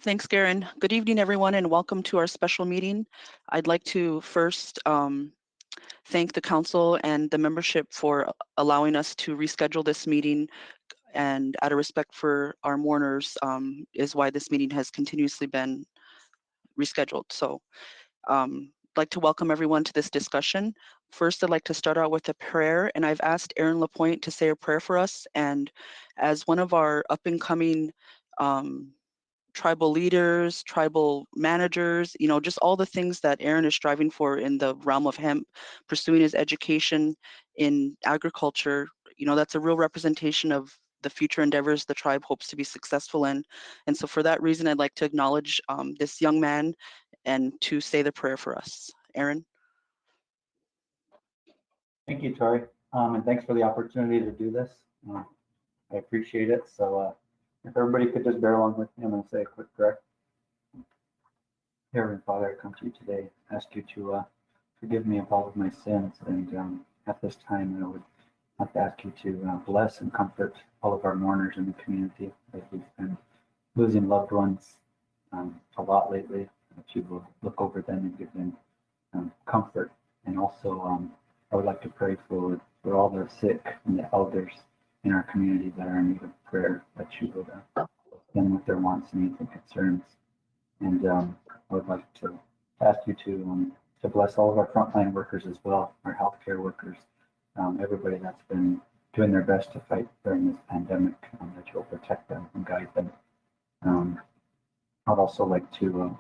Thanks, Garen. Good evening, everyone, and welcome to our special meeting. I'd like to first thank the council and the membership for allowing us to reschedule this meeting, and out of respect for our mourners is why this meeting has continuously been rescheduled. So I'd like to welcome everyone to this discussion. First, I'd like to start out with a prayer, and I've asked Aaron LaPointe to say a prayer for us. And as one of our up-and-coming tribal leaders, tribal managers, just all the things that Aaron is striving for in the realm of hemp, pursuing his education in agriculture, that's a real representation of the future endeavors the tribe hopes to be successful in. And so for that reason, I'd like to acknowledge this young man and to say the prayer for us. Aaron? Thank you, Tori, and thanks for the opportunity to do this. I appreciate it. So if everybody could just bear along with me, I'm going to say a quick prayer. Heavenly Father, I come to you today, ask you to forgive me of all of my sins, and at this time I would like to ask you to bless and comfort all of our mourners in the community as we've been losing loved ones a lot lately, that you will look over them and give them comfort. And also I would like to pray for all the sick and the elders in our community that are in need of prayer, that you would them with their wants, needs, and concerns. And I would like to ask you to bless all of our frontline workers as well, our healthcare workers, everybody that's been doing their best to fight during this pandemic, that you'll protect them and guide them. I'd also like to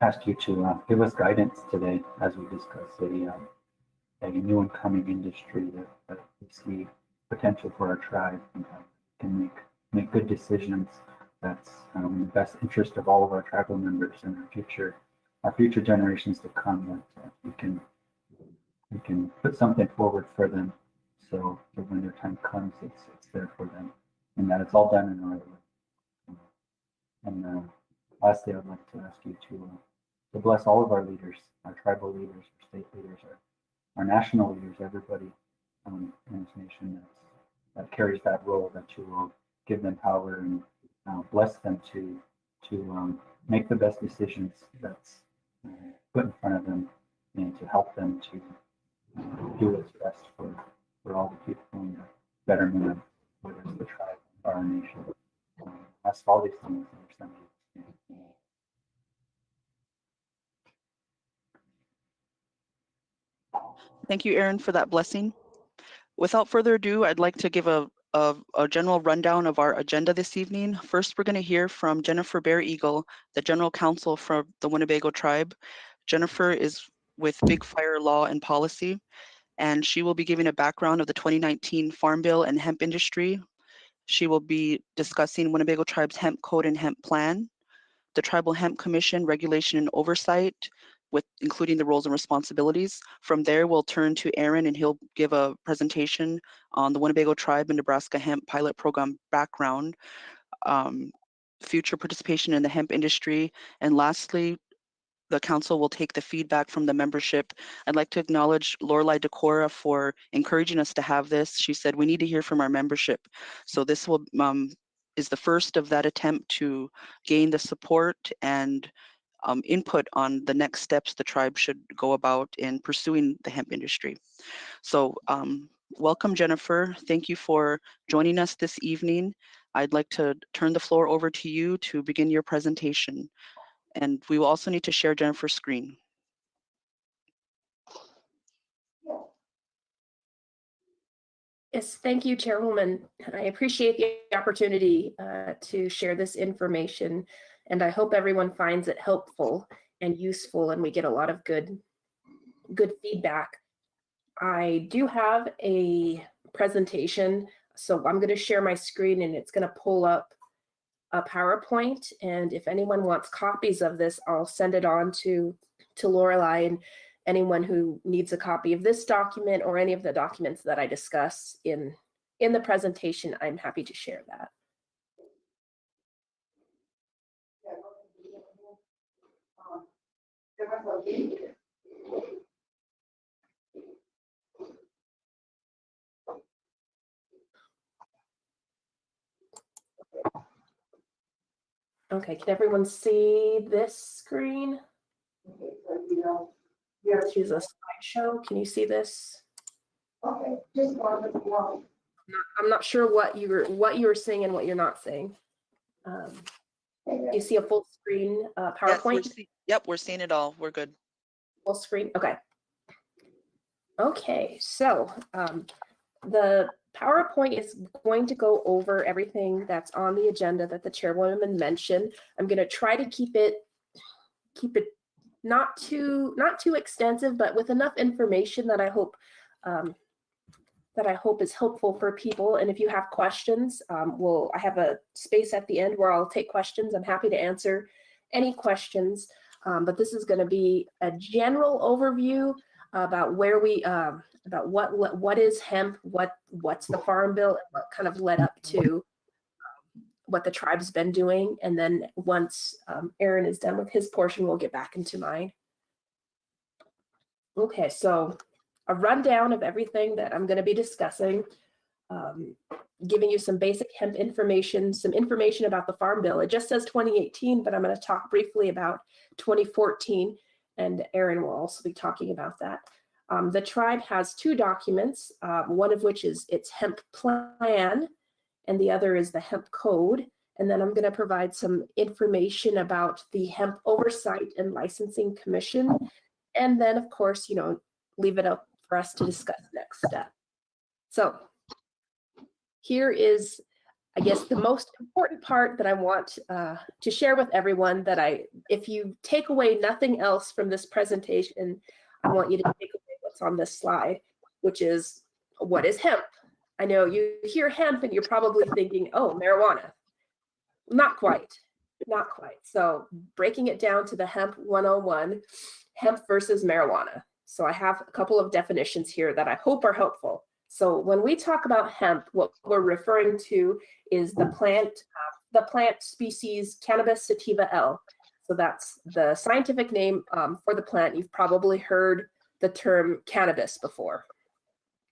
ask you to give us guidance today as we discuss a new and coming industry that we see potential for our tribe, and can make good decisions that's in the best interest of all of our tribal members and our future generations to come, that we can put something forward for them, so that when their time comes, it's there for them, and that it's all done in the right way. And lastly, I would like to ask you to bless all of our leaders, our tribal leaders, our state leaders, our national leaders, everybody in this nation that carries that role, that you will give them power and bless them to make the best decisions that's put in front of them, and to help them to do what's best for all the people and the betterment of what is the tribe, our nation. Ask all these things in your Son's name. Thank you, Aaron, for that blessing. Without further ado, I'd like to give a general rundown of our agenda this evening. First, we're going to hear from Jennifer BEAREAGLE, the General Counsel for the Winnebago tribe. Jennifer is with Big Fire Law and Policy, and she will be giving a background of the 2019 Farm Bill and hemp industry. She will be discussing Winnebago tribe's hemp code and hemp plan, the Tribal Hemp Commission regulation and oversight, with including the roles and responsibilities. From there, we'll turn to Aaron, and he'll give a presentation on the Winnebago tribe and Nebraska hemp pilot program background, future participation in the hemp industry, and lastly, the council will take the feedback from the membership. I'd like to acknowledge Lorelei Decora for encouraging us to have this. She said we need to hear from our membership. So this will is the first of that attempt to gain the support and input on the next steps the tribe should go about in pursuing the hemp industry. So welcome, Jennifer. Thank you for joining us this evening. I'd like to turn the floor over to you to begin your presentation. And we will also need to share Jennifer's screen. Yes, thank you, Chairwoman. I appreciate the opportunity to share this information, and I hope everyone finds it helpful and useful, and we get a lot of good feedback. I do have a presentation, so I'm going to share my screen, and it's going to pull up a PowerPoint, and if anyone wants copies of this, I'll send it on to Lorelei, and anyone who needs a copy of this document or any of the documents that I discuss in the presentation, I'm happy to share that. Okay, can everyone see this screen? Choose a slideshow. Can you see this? Okay, just one of the I'm not sure what you were seeing and what you're not seeing. You see a full screen PowerPoint? Yep, we're seeing it all. We're good. Full screen. Okay. Okay, so the PowerPoint is going to go over everything that's on the agenda that the chairwoman mentioned. I'm going to try to keep it not too extensive, but with enough information that I hope is helpful for people. And if you have questions, I have a space at the end where I'll take questions. I'm happy to answer any questions. But this is going to be a general overview about where we about what is hemp, what's the Farm Bill, and what kind of led up to what the tribe's been doing. And then once Aaron is done with his portion, we'll get back into mine. Okay, so a rundown of everything that I'm going to be discussing, giving you some basic hemp information, some information about the Farm Bill. It just says 2018, but I'm going to talk briefly about 2014, and Aaron will also be talking about that. The tribe has two documents, one of which is its hemp plan, and the other is the hemp code. And then I'm going to provide some information about the Hemp Oversight and Licensing Commission. And then, of course, leave it up for us to discuss next step. So here is, I guess, the most important part that I want to share with everyone, that if you take away nothing else from this presentation, I want you to take away what's on this slide, which is, what is hemp? I know you hear hemp and you're probably thinking, oh, marijuana. Not quite. So breaking it down to the Hemp 101, hemp versus marijuana. So I have a couple of definitions here that I hope are helpful. So when we talk about hemp, what we're referring to is the plant species Cannabis sativa L. So that's the scientific name for the plant. You've probably heard the term cannabis before.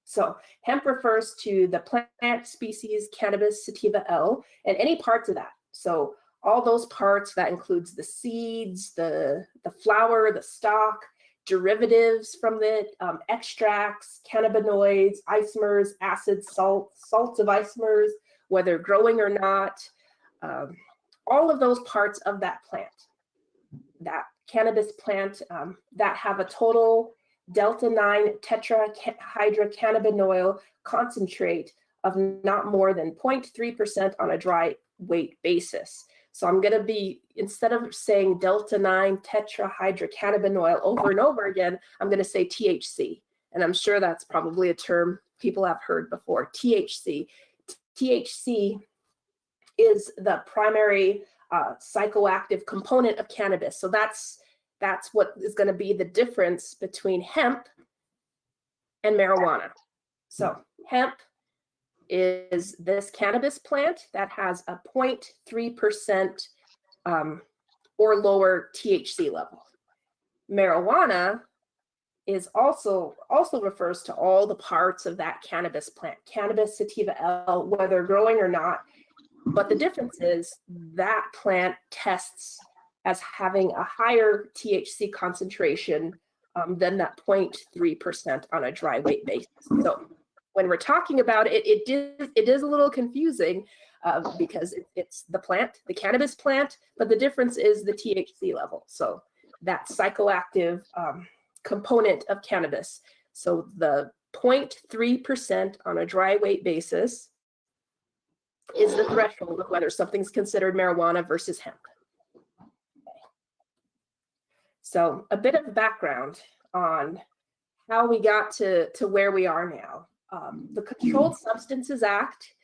So hemp refers to the plant species Cannabis sativa L and any parts of that. So all those parts, that includes the seeds, the flower, the stalk, derivatives from it, extracts, cannabinoids, isomers, acids, salts of isomers, whether growing or not, all of those parts of that plant, that cannabis plant, that have a total delta-9 tetrahydrocannabinol concentrate of not more than 0.3% on a dry weight basis. So I'm going to be, instead of saying delta-9 tetrahydrocannabinol over and over again, I'm going to say THC. And I'm sure that's probably a term people have heard before, THC. THC is the primary psychoactive component of cannabis. So that's what is going to be the difference between hemp and marijuana. So hemp is this cannabis plant that has a 0.3% or lower THC level. Marijuana is also refers to all the parts of that cannabis plant, Cannabis sativa L, whether growing or not. But the difference is that plant tests as having a higher THC concentration than that 0.3% on a dry weight basis. So when we're talking about it, it is a little confusing because it's the plant, the cannabis plant, but the difference is the THC level. So that psychoactive component of cannabis. So the 0.3% on a dry weight basis is the threshold of whether something's considered marijuana versus hemp. So a bit of background on how we got to where we are now. The Controlled Substances Act,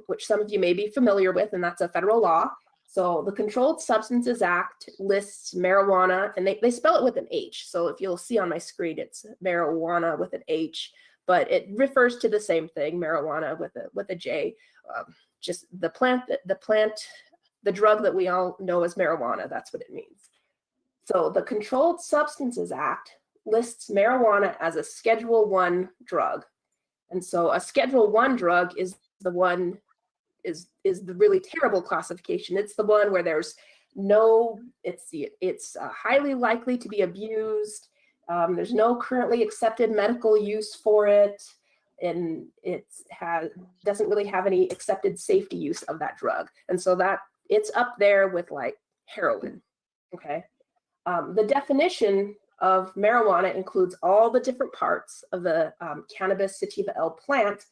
which some of you may be familiar with, and that's a federal law. So the Controlled Substances Act lists marijuana, and they spell it with an H. So if you'll see on my screen, it's marijuana with an H, but it refers to the same thing, marijuana with a J. Just the drug that we all know as marijuana, that's what it means. So the Controlled Substances Act lists marijuana as a Schedule I drug. And so a Schedule I drug is is the really terrible classification. It's the one where there's no, it's highly likely to be abused. There's no currently accepted medical use for it, and doesn't really have any accepted safety use of that drug. And so that it's up there with like heroin. Okay. The definition of marijuana includes all the different parts of the cannabis sativa L plant,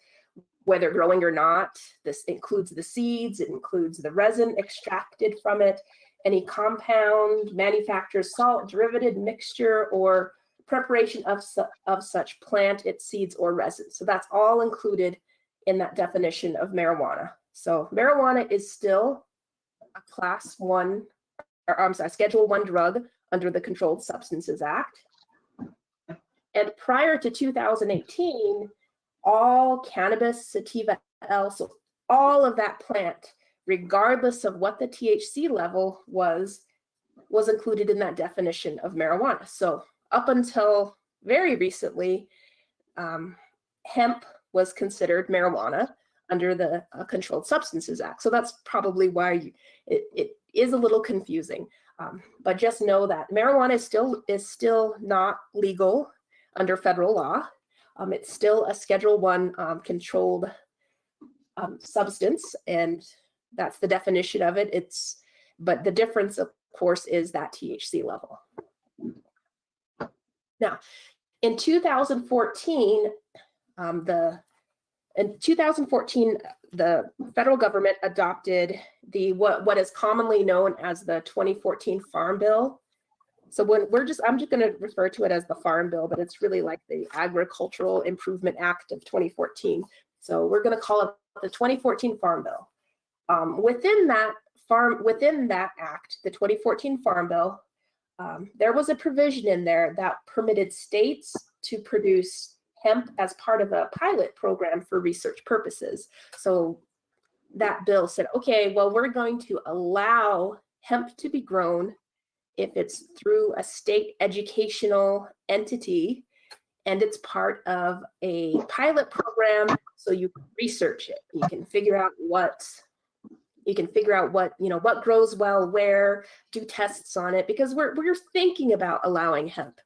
whether growing or not. This includes the seeds, it includes the resin extracted from it, any compound, manufactured salt, derivative mixture, or preparation of such plant, its seeds, or resin. So that's all included in that definition of marijuana. So marijuana is still a class 1, or I'm sorry, Schedule 1 drug under the Controlled Substances Act. And prior to 2018, all cannabis sativa L, so all of that plant, regardless of what the THC level was included in that definition of marijuana. So up until very recently, hemp was considered marijuana under the Controlled Substances Act. So that's probably why it is a little confusing. But just know that marijuana is still not legal under federal law. It's still a Schedule 1 controlled substance, and that's the definition of it. But the difference, of course, is that THC level. Now, in 2014, the federal government adopted what is commonly known as the 2014 Farm Bill. So I'm just going to refer to it as the Farm Bill, but it's really like the Agricultural Improvement Act of 2014. So we're going to call it the 2014 Farm Bill. Within that act, the 2014 Farm Bill, there was a provision in there that permitted states to produce hemp as part of a pilot program for research purposes. So that bill said, okay, well, we're going to allow hemp to be grown if it's through a state educational entity and it's part of a pilot program, so you can research it. You can figure out what grows well where, do tests on it, because we're thinking about allowing hemp.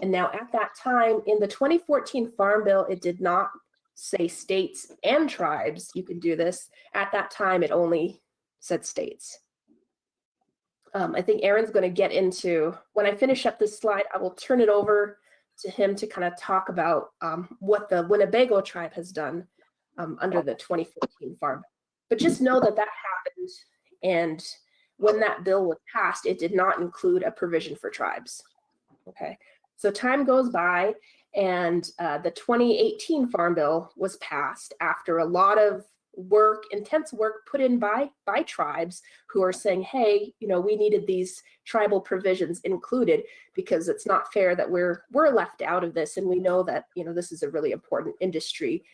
And now at that time in the 2014 Farm Bill, it did not say states and tribes you can do this. At that time, it only said states. I think Aaron's going to get into, when I finish up this slide, I will turn it over to him to kind of talk about what the Winnebago tribe has done under the 2014 Farm Bill. But just know that happened, and when that bill was passed, it did not include a provision for tribes. Okay, so time goes by, and the 2018 Farm Bill was passed after a lot of intense work put in by tribes who are saying, hey, we needed these tribal provisions included because it's not fair that we're left out of this, and we know that this is a really important industry.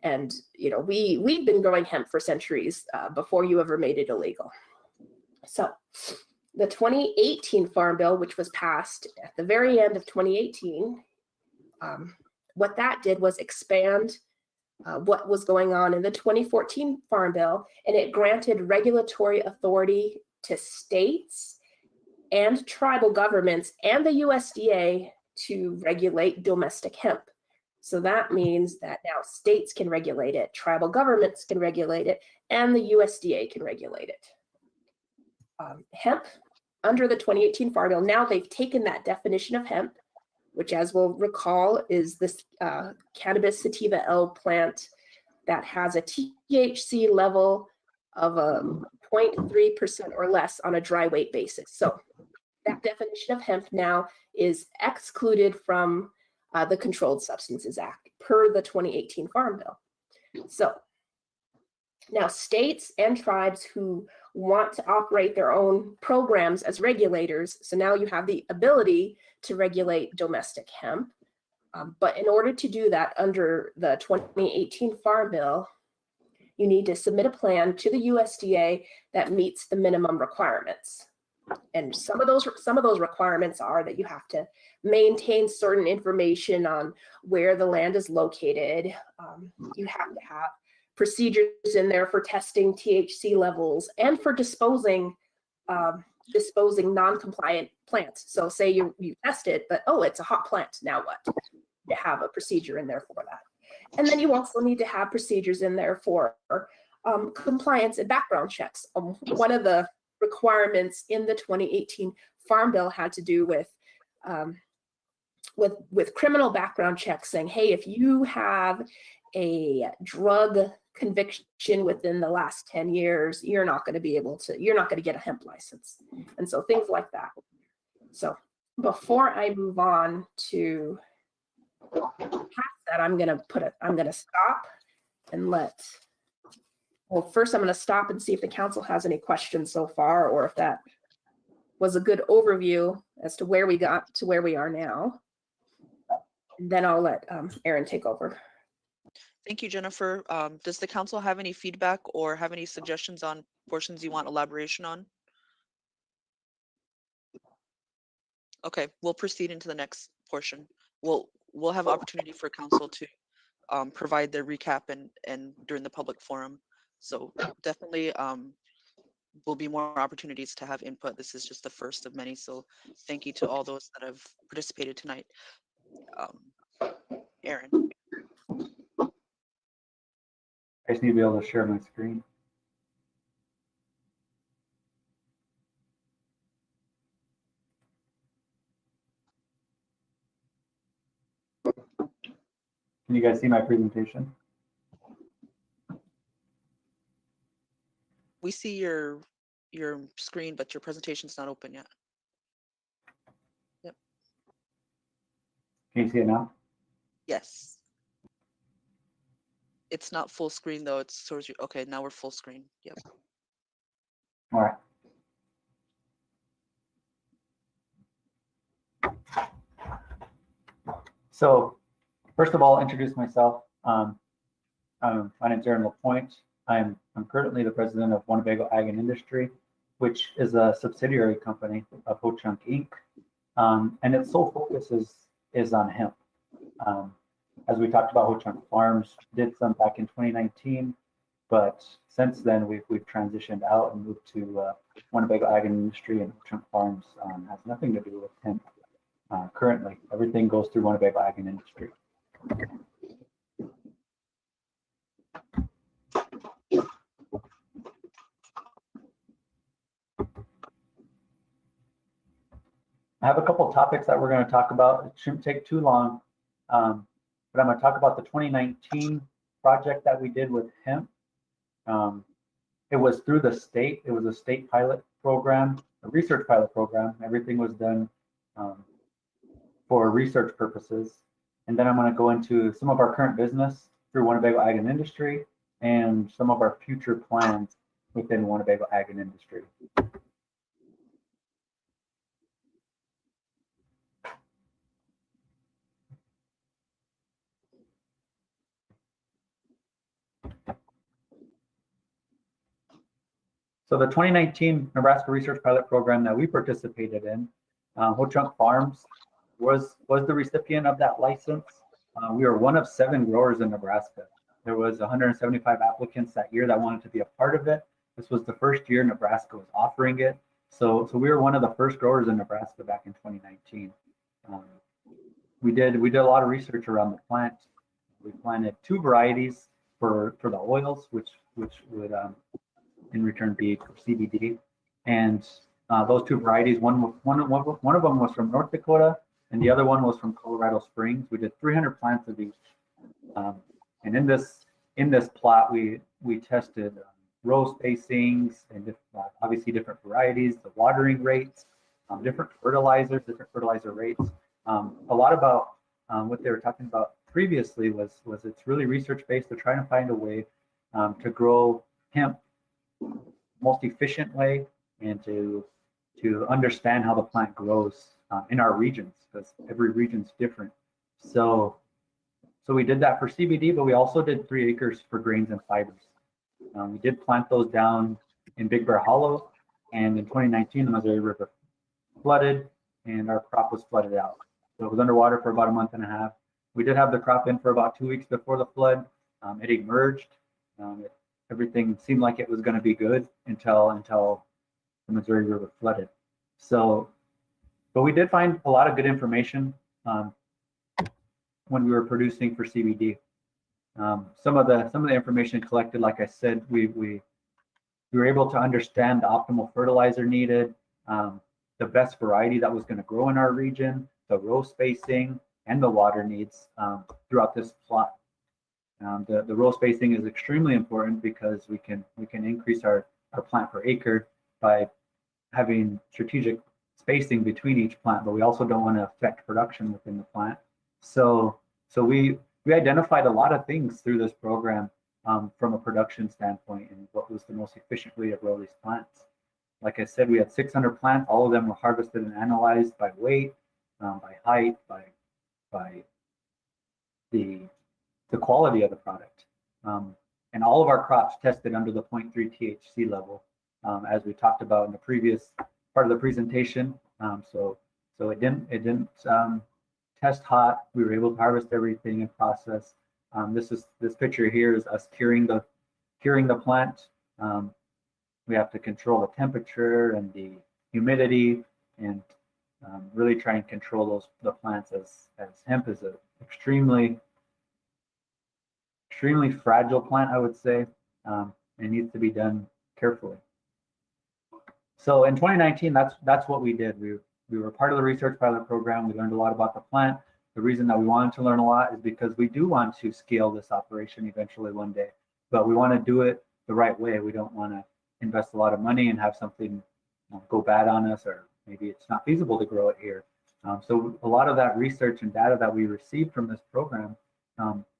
And we've been growing hemp for centuries before you ever made it illegal. So the 2018 Farm Bill, which was passed at the very end of 2018, what that did was expand what was going on in the 2014 Farm Bill, and it granted regulatory authority to states and tribal governments and the USDA to regulate domestic hemp. So that means that now states can regulate it, tribal governments can regulate it, and the USDA can regulate it. Hemp, under the 2018 Farm Bill, now they've taken that definition of hemp, which, as we'll recall, is this cannabis sativa L plant that has a THC level of 0.3% or less on a dry weight basis. So that definition of hemp now is excluded from the Controlled Substances Act per the 2018 Farm Bill. So now states and tribes who want to operate their own programs as regulators, so now you have the ability to regulate domestic hemp. But in order to do that under the 2018 Farm Bill, you need to submit a plan to the USDA that meets the minimum requirements. And some of those requirements are that you have to maintain certain information on where the land is located. You have to have procedures in there for testing THC levels and for disposing non-compliant plants. So say you test it, but oh, it's a hot plant. Now what? You have a procedure in there for that. And then you also need to have procedures in there for compliance and background checks. One of the requirements in the 2018 Farm Bill had to do with criminal background checks, saying, hey, if you have a drug conviction within the last 10 years, you're not going to get a hemp license. And so things like that. So before I move on to past that, I'm going to stop and first I'm going to stop and see if the council has any questions so far, or if that was a good overview as to where we got to where we are now. And then I'll let Erin take over. Thank you, Jennifer. Does the council have any feedback or have any suggestions on portions you want elaboration on? Okay, we'll proceed into the next portion. We'll have opportunity for council to provide their recap and during the public forum. So definitely will be more opportunities to have input. This is just the first of many. So thank you to all those that have participated tonight. Erin. I just need to be able to share my screen. Can you guys see my presentation? We see your screen, but your presentation's not open yet. Yep. Can you see it now? Yes. It's not full screen though. It's towards you. Okay, now we're full screen. Yep. All right. So first of all, introduce myself. My name is Aaron LaPointe. I'm currently the president of Winnebago Ag and Industry, which is a subsidiary company of Ho-Chunk Inc. And its sole focus is on hemp. As we talked about, Ho-Chunk Farms did some back in 2019, but since then we've transitioned out and moved to Winnebago Ag and Industry, and Ho-Chunk Farms has nothing to do with hemp. Currently, everything goes through Winnebago Ag and Industry. I have a couple topics that we're going to talk about. It shouldn't take too long, but I'm going to talk about the 2019 project that we did with hemp. It was through the state. It was a state pilot program, a research pilot program. Everything was done for research purposes. And then I'm going to go into some of our current business through Winnebago Ag and Industry and some of our future plans within Winnebago Ag and Industry. So the 2019 Nebraska Research Pilot Program that we participated in, Ho-Chunk Farms was the recipient of that license. We were one of 7 growers in Nebraska. There was 175 applicants that year that wanted to be a part of it. This was the first year Nebraska was offering it. So we were one of the first growers in Nebraska back in 2019. We did a lot of research around the plant. We planted 2 varieties for the oils, which would in return be for CBD. And those 2 varieties, one of them was from North Dakota, and the other one was from Colorado Springs. We did 300 plants of each. And in this plot, we tested row spacings and obviously different varieties, the watering rates, different fertilizers, different fertilizer rates. A lot about what they were talking about previously was it's really research-based. They're trying to find a way to grow hemp most efficient way and to understand how the plant grows in our regions, because every region's different. So we did that for CBD, but we also did 3 acres for grains and fibers. We did plant those down in Big Bear Hollow, and in 2019 the Missouri River flooded and our crop was flooded out. So it was underwater for about a month and a half. We did have the crop in for about 2 weeks before the flood. It emerged, Everything seemed like it was going to be good until the Missouri River flooded. So, but we did find a lot of good information when we were producing for CBD. Some of the information collected, like I said, we were able to understand the optimal fertilizer needed, the best variety that was going to grow in our region, the row spacing, and the water needs throughout this plot. The row spacing is extremely important because we can increase our plant per acre by having strategic spacing between each plant, but we also don't want to affect production within the plant. So we identified a lot of things through this program from a production standpoint and what was the most efficient way to grow these plants. Like I said, we had 600 plants. All of them were harvested and analyzed by weight, by height, by the quality of the product. And all of our crops tested under the 0.3 THC level, as we talked about in the previous part of the presentation. So it didn't test hot. We were able to harvest everything and process. This picture here is us curing the plant. We have to control the temperature and the humidity and really try and control the plants as hemp is an extremely fragile plant, I would say. It needs to be done carefully. So in 2019, that's what we did. We were part of the research pilot program. We learned a lot about the plant. The reason that we wanted to learn a lot is because we do want to scale this operation eventually one day, but we want to do it the right way. We don't want to invest a lot of money and have something go bad on us, or maybe it's not feasible to grow it here. So a lot of that research and data that we received from this program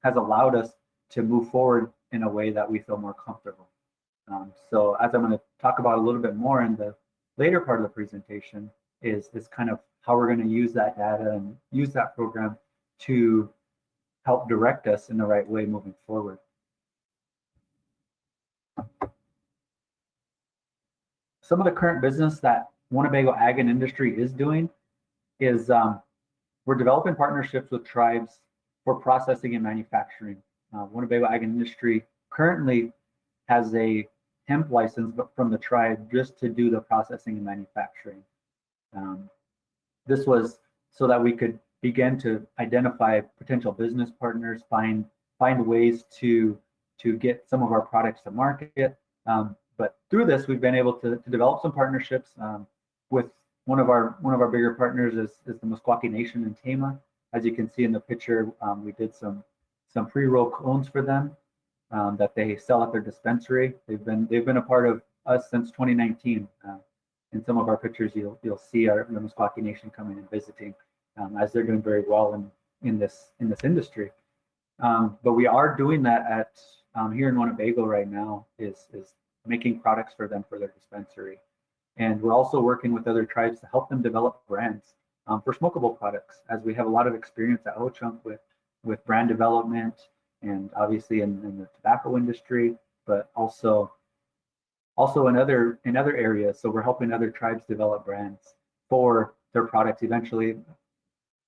has allowed us to move forward in a way that we feel more comfortable. So as I'm going to talk about a little bit more in the later part of the presentation is kind of how we're going to use that data and use that program to help direct us in the right way moving forward. Some of the current business that Winnebago Ag and Industry is doing is we're developing partnerships with tribes for processing and manufacturing. Winnebago Ag and Industry currently has a hemp license from the tribe just to do the processing and manufacturing. This was so that we could begin to identify potential business partners, find ways to get some of our products to market. But through this, we've been able to develop some partnerships with one of our bigger partners is the Meskwaki Nation in Tama. As you can see in the picture, we did some pre-roll cones for them that they sell at their dispensary. They've been a part of us since 2019. In some of our pictures, you'll see the Meskwaki Nation coming and visiting, as they're doing very well in this industry. But we are doing that at here in Winnebago right now is making products for them for their dispensary, and we're also working with other tribes to help them develop brands for smokable products, as we have a lot of experience at Ho-Chunk with brand development and obviously in the tobacco industry, but also in other areas. So we're helping other tribes develop brands for their products. Eventually,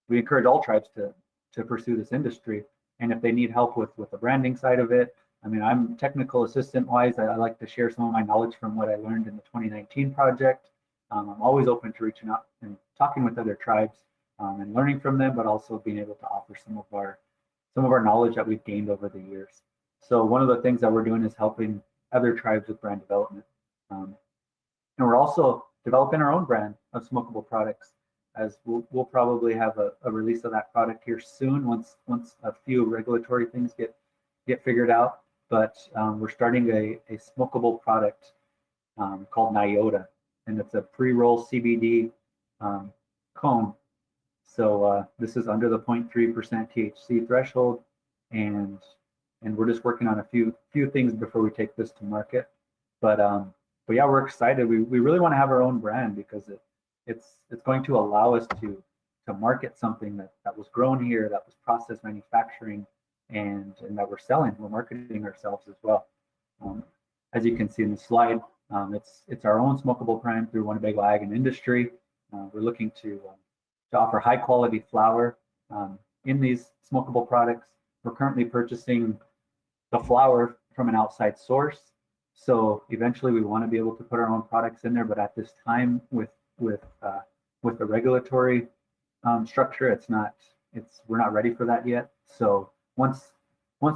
we encourage all tribes to pursue this industry. And if they need help with the branding side of it, I mean, I'm technical assistant wise. I like to share some of my knowledge from what I learned in the 2019 project. I'm always open to reaching out and talking with other tribes and learning from them, but also being able to offer some of our knowledge that we've gained over the years. So one of the things that we're doing is helping other tribes with brand development. And we're also developing our own brand of smokable products, as we'll probably have a release of that product here soon once a few regulatory things get figured out. But we're starting a smokable product called Nyota, and it's a pre-roll CBD cone. So this is under the 0.3% THC threshold, and we're just working on a few things before we take this to market. But yeah, we're excited. We really want to have our own brand because it's going to allow us to market something that was grown here, that was processed manufacturing, and that we're selling. We're marketing ourselves as well. As you can see in the slide, it's our own smokable brand through Winnebago Ag and Industry. We're looking to offer high quality flower in these smokable products. We're currently purchasing the flower from an outside source. So eventually we want to be able to put our own products in there, but at this time with the regulatory structure, we're not ready for that yet. So once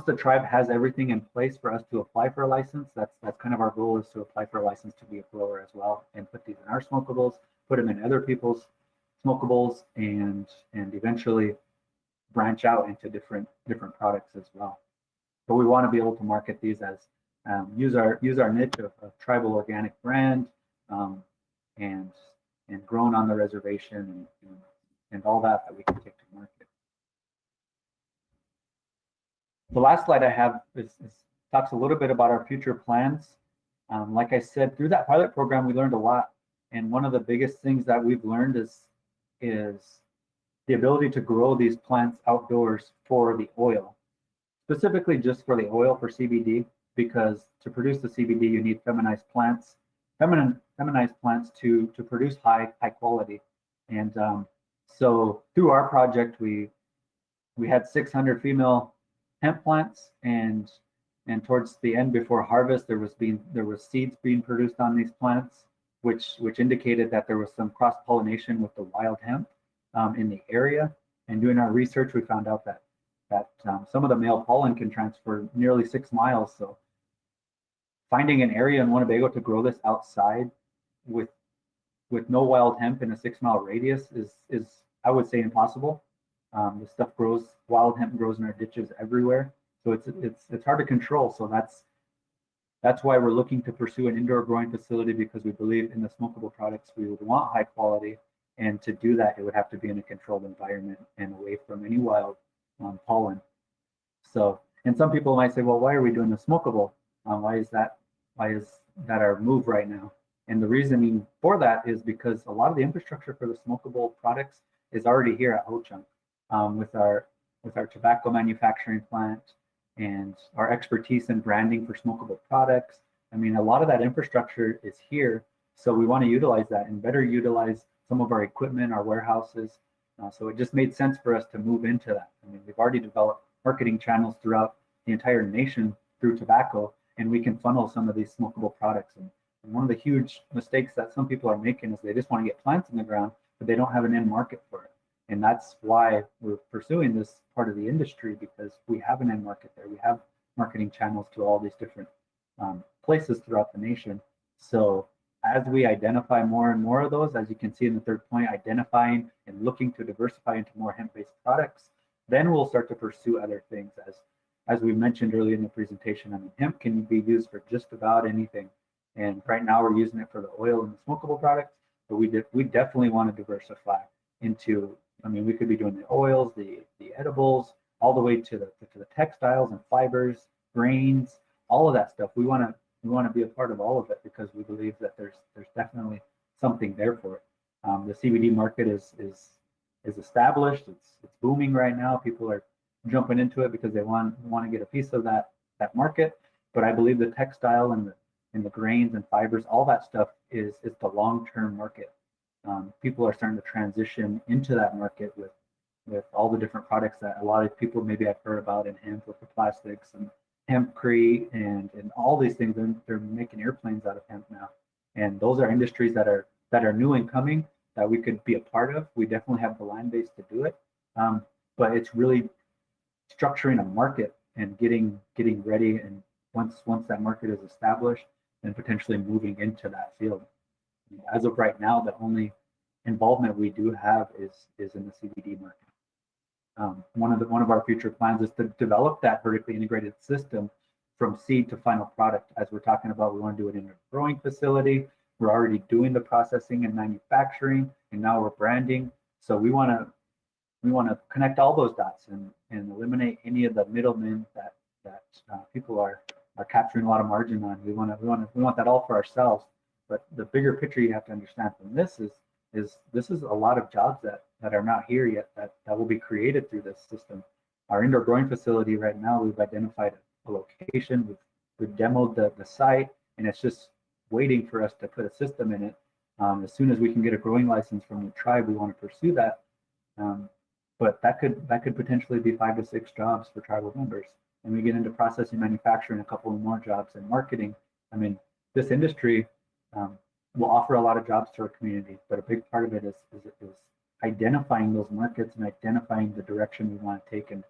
the tribe has everything in place for us to apply for a license, that's kind of our goal, is to apply for a license to be a grower as well, and put these in our smokables, put them in other people's smokables, and eventually branch out into different products as well. But we want to be able to market these as use our niche of tribal organic brand, and grown on the reservation, and all that we can take to market. The last slide I have talks a little bit about our future plans. Like I said, through that pilot program, we learned a lot. And one of the biggest things that we've learned is the ability to grow these plants outdoors for the oil, specifically just for the oil for CBD, because to produce the CBD, you need feminized plants to produce high quality. And so through our project, we had 600 female hemp plants, and towards the end, before harvest, there was seeds being produced on these plants, which indicated that there was some cross pollination with the wild hemp in the area. And doing our research, we found out that some of the male pollen can transfer nearly 6 miles. So finding an area in Winnebago to grow this outside with no wild hemp in a 6-mile radius is I would say impossible. The stuff grows, wild hemp grows in our ditches everywhere, so it's hard to control. So that's why we're looking to pursue an indoor growing facility, because we believe in the smokable products we would want high quality, and to do that it would have to be in a controlled environment and away from any wild pollen. So, and some people might say, well, why are we doing the smokable? Why is that our move right now? And the reasoning for that is because a lot of the infrastructure for the smokable products is already here at Ho-Chunk, with our tobacco manufacturing plant and our expertise in branding for smokable products. I mean, a lot of that infrastructure is here, so we want to utilize that and better utilize some of our equipment, our warehouses. So it just made sense for us to move into that. I mean, we've already developed marketing channels throughout the entire nation through tobacco, and we can funnel some of these smokable products. And one of the huge mistakes that some people are making is they just want to get plants in the ground, but they don't have an end market for it. And that's why we're pursuing this part of the industry, because we have an end market there. We have marketing channels to all these different places throughout the nation. So as we identify more and more of those, as you can see in the third point, identifying and looking to diversify into more hemp-based products, then we'll start to pursue other things. As we mentioned earlier in the presentation, I mean, hemp can be used for just about anything. And right now we're using it for the oil and the smokable products, but we definitely want to diversify into, I mean, we could be doing the oils, the edibles, all the way to the textiles and fibers, grains, all of that stuff. We want to be a part of all of it, because we believe that there's definitely something there for it. The CBD market is established. It's booming right now. People are jumping into it because they want to get a piece of that market. But I believe the textile and the grains and fibers, all that stuff is the long-term market. People are starting to transition into that market with all the different products that a lot of people maybe have heard about in hemp, with the plastics and hempcrete and all these things. They're making airplanes out of hemp now, and those are industries that are new and coming that we could be a part of. We definitely have the land base to do it, but it's really structuring a market and getting ready. And once that market is established, then potentially moving into that field. As of right now, the only involvement we do have is in the CBD market. One of our future plans is to develop that vertically integrated system from seed to final product. As we're talking about, we want to do it in a growing facility. We're already doing the processing and manufacturing, and now we're branding. So we want to connect all those dots and eliminate any of the middlemen that people are capturing a lot of margin on. We want that all for ourselves. But the bigger picture you have to understand from this is this is a lot of jobs that are not here yet that will be created through this system. Our indoor growing facility right now, we've identified a location, we've demoed the site, and it's just waiting for us to put a system in it. As soon as we can get a growing license from the tribe, we want to pursue that. But that could potentially be 5 to 6 jobs for tribal members. and we get into processing, manufacturing, a couple of more jobs, and marketing. I mean, this industry will offer a lot of jobs to our community, but a big part of it is identifying those markets and identifying the direction we want to take, and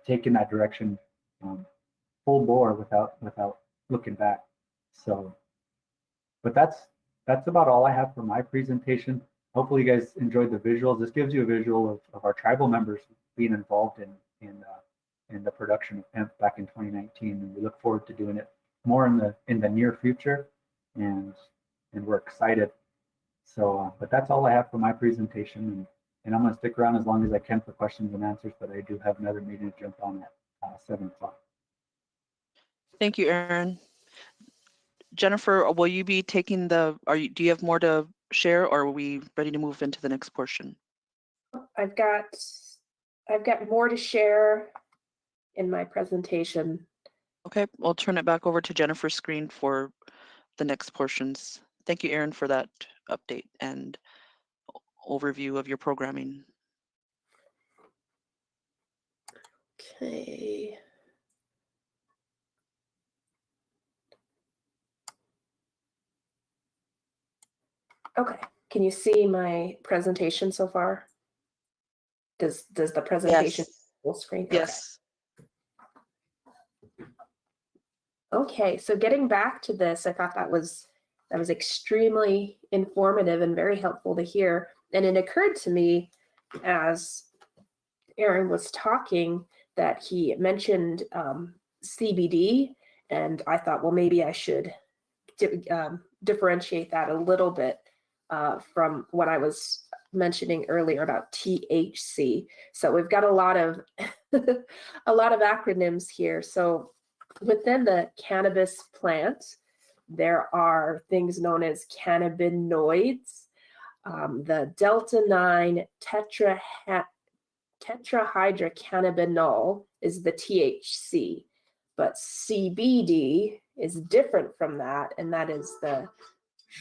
taking that direction full bore without looking back. So, but that's about all I have for my presentation. Hopefully you guys enjoyed the visuals. This gives you a visual of our tribal members being involved in the production of hemp back in 2019, and we look forward to doing it more in the near future, and we're excited. So, but that's all I have for my presentation, and I'm going to stick around as long as I can for questions and answers, but I do have another meeting to jump on at 7 o'clock. Thank you, Aaron. Jennifer, will you be taking do you have more to share, or are we ready to move into the next portion? I've got more to share in my presentation. Okay, I'll turn it back over to Jennifer's screen for the next portions. Thank you, Aaron, for that update and overview of your programming. Okay. Okay, can you see my presentation so far? Does the presentation full screen? Yes. Okay, so getting back to this, I thought that was extremely informative and very helpful to hear. And it occurred to me as Aaron was talking that he mentioned CBD, and I thought, well, maybe I should differentiate that a little bit from what I was mentioning earlier about THC. So we've got a lot of acronyms here. So within the cannabis plant, there are things known as cannabinoids. The delta-9 tetrahydrocannabinol is the THC, but CBD is different from that, and that is the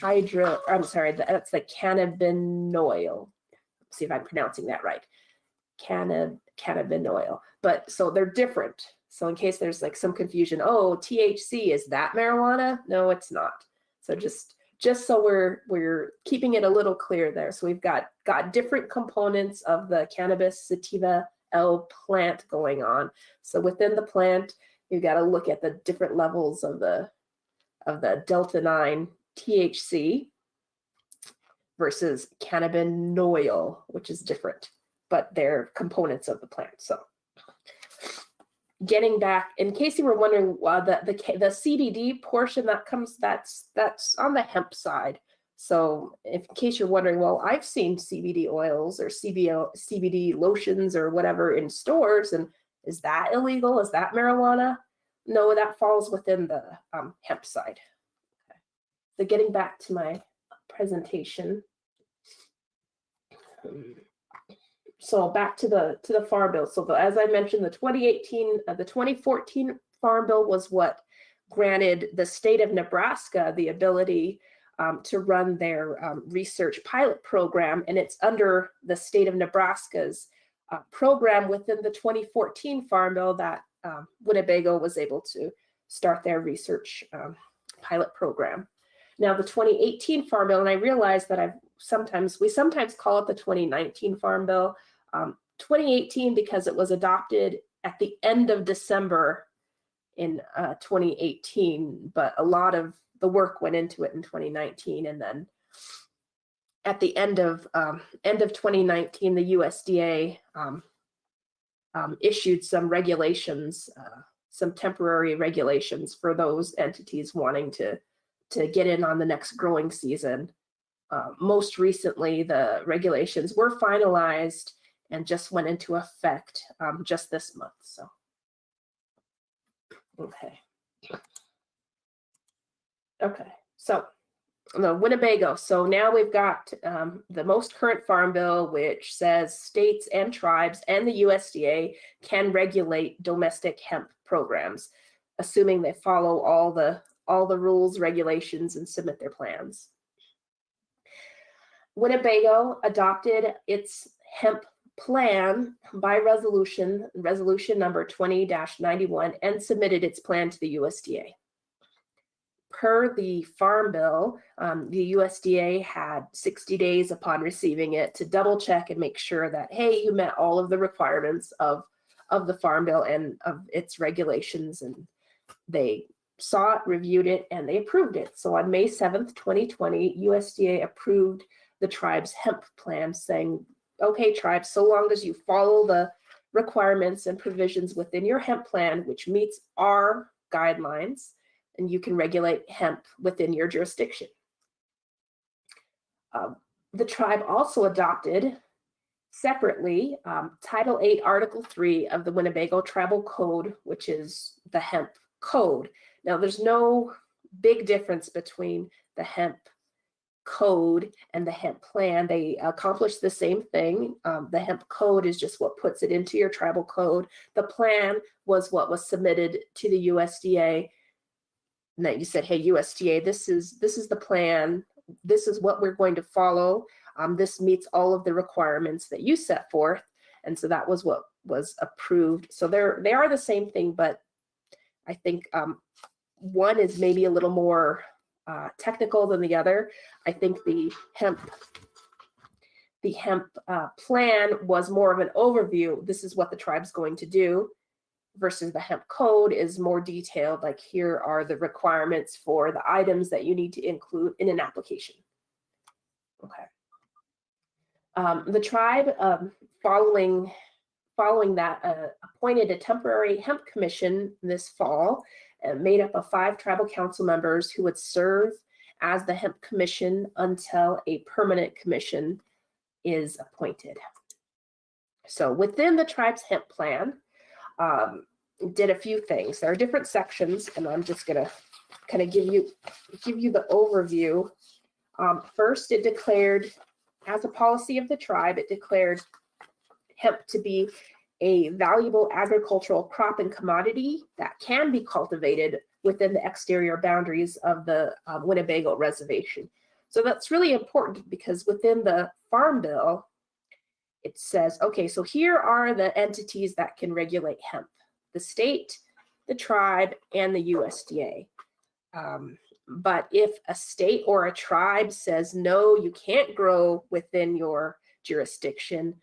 that's the cannabinoid. Let's see if I'm pronouncing that right. Cannabinoid. But so they're different. So in case there's like some confusion, oh, THC, is that marijuana? No, it's not. So just so we're keeping it a little clear there. So we've got different components of the cannabis sativa L plant going on. So within the plant, you've got to look at the different levels of the delta-9 THC versus cannabinoid, which is different, but they're components of the plant. So getting back, in case you were wondering, the CBD portion that's on the hemp side. So in case you're wondering, well, I've seen CBD oils or CBD lotions or whatever in stores, and is that illegal? Is that marijuana? No, that falls within the hemp side. Okay. So getting back to my presentation. So back to the Farm Bill. So as I mentioned, the 2014 Farm Bill was what granted the state of Nebraska the ability to run their research pilot program, and it's under the state of Nebraska's program within the 2014 Farm Bill that Winnebago was able to start their research pilot program. Now the 2018 Farm Bill, and I realize that we sometimes call it the 2019 Farm Bill. 2018 because it was adopted at the end of December in 2018, but a lot of the work went into it in 2019, and then at the end of 2019, the USDA issued some regulations, some temporary regulations for those entities wanting to get in on the next growing season. Most recently, the regulations were finalized and just went into effect just this month. So, okay. So the Winnebago. So now we've got the most current Farm Bill, which says states and tribes and the USDA can regulate domestic hemp programs, assuming they follow all the rules, regulations, and submit their plans. Winnebago adopted its hemp plan by resolution number 20-91, and submitted its plan to the USDA. Per the Farm Bill, the USDA had 60 days upon receiving it to double check and make sure that, hey, you met all of the requirements of the Farm Bill and of its regulations. And they saw it, reviewed it, and they approved it. So on May 7th, 2020, USDA approved the tribe's hemp plan, saying, okay, tribe, so long as you follow the requirements and provisions within your hemp plan, which meets our guidelines, and you can regulate hemp within your jurisdiction. The tribe also adopted separately Title 8, Article 3 of the Winnebago Tribal Code, which is the hemp code. Now, there's no big difference between the hemp code and the hemp plan. They accomplish the same thing. The hemp code is just what puts it into your tribal code. The plan was what was submitted to the USDA. And that you said, hey, USDA, this is the plan. This is what we're going to follow. This meets all of the requirements that you set forth. And so that was what was approved. So they are the same thing, but I think one is maybe a little more technical than the other. I think the hemp plan was more of an overview. This is what the tribe's going to do, versus the hemp code is more detailed, like here are the requirements for the items that you need to include in an application. Okay. The tribe, following that, appointed a temporary hemp commission this fall, made up of 5 tribal council members who would serve as the hemp commission until a permanent commission is appointed. So within the tribe's hemp plan, did a few things. There are different sections, and I'm just gonna kind of give you the overview. First, it declared, as a policy of the tribe, it declared hemp to be a valuable agricultural crop and commodity that can be cultivated within the exterior boundaries of the Winnebago reservation. So that's really important, because within the Farm Bill, it says, okay, so here are the entities that can regulate hemp: the state, the tribe, and the USDA. But if a state or a tribe says, no, you can't grow within your jurisdiction,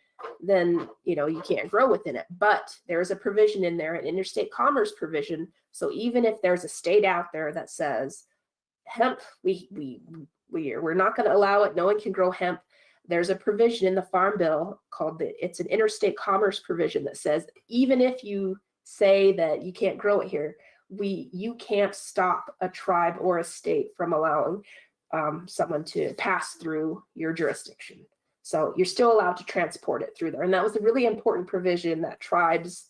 then you can't grow within it. But there's a provision in there, an interstate commerce provision. So even if there's a state out there that says hemp, we're not going to allow it, no one can grow hemp, there's a provision in the Farm Bill called it's an interstate commerce provision that says, even if you say that you can't grow it here, you can't stop a tribe or a state from allowing someone to pass through your jurisdiction. So you're still allowed to transport it through there. And that was a really important provision that tribes,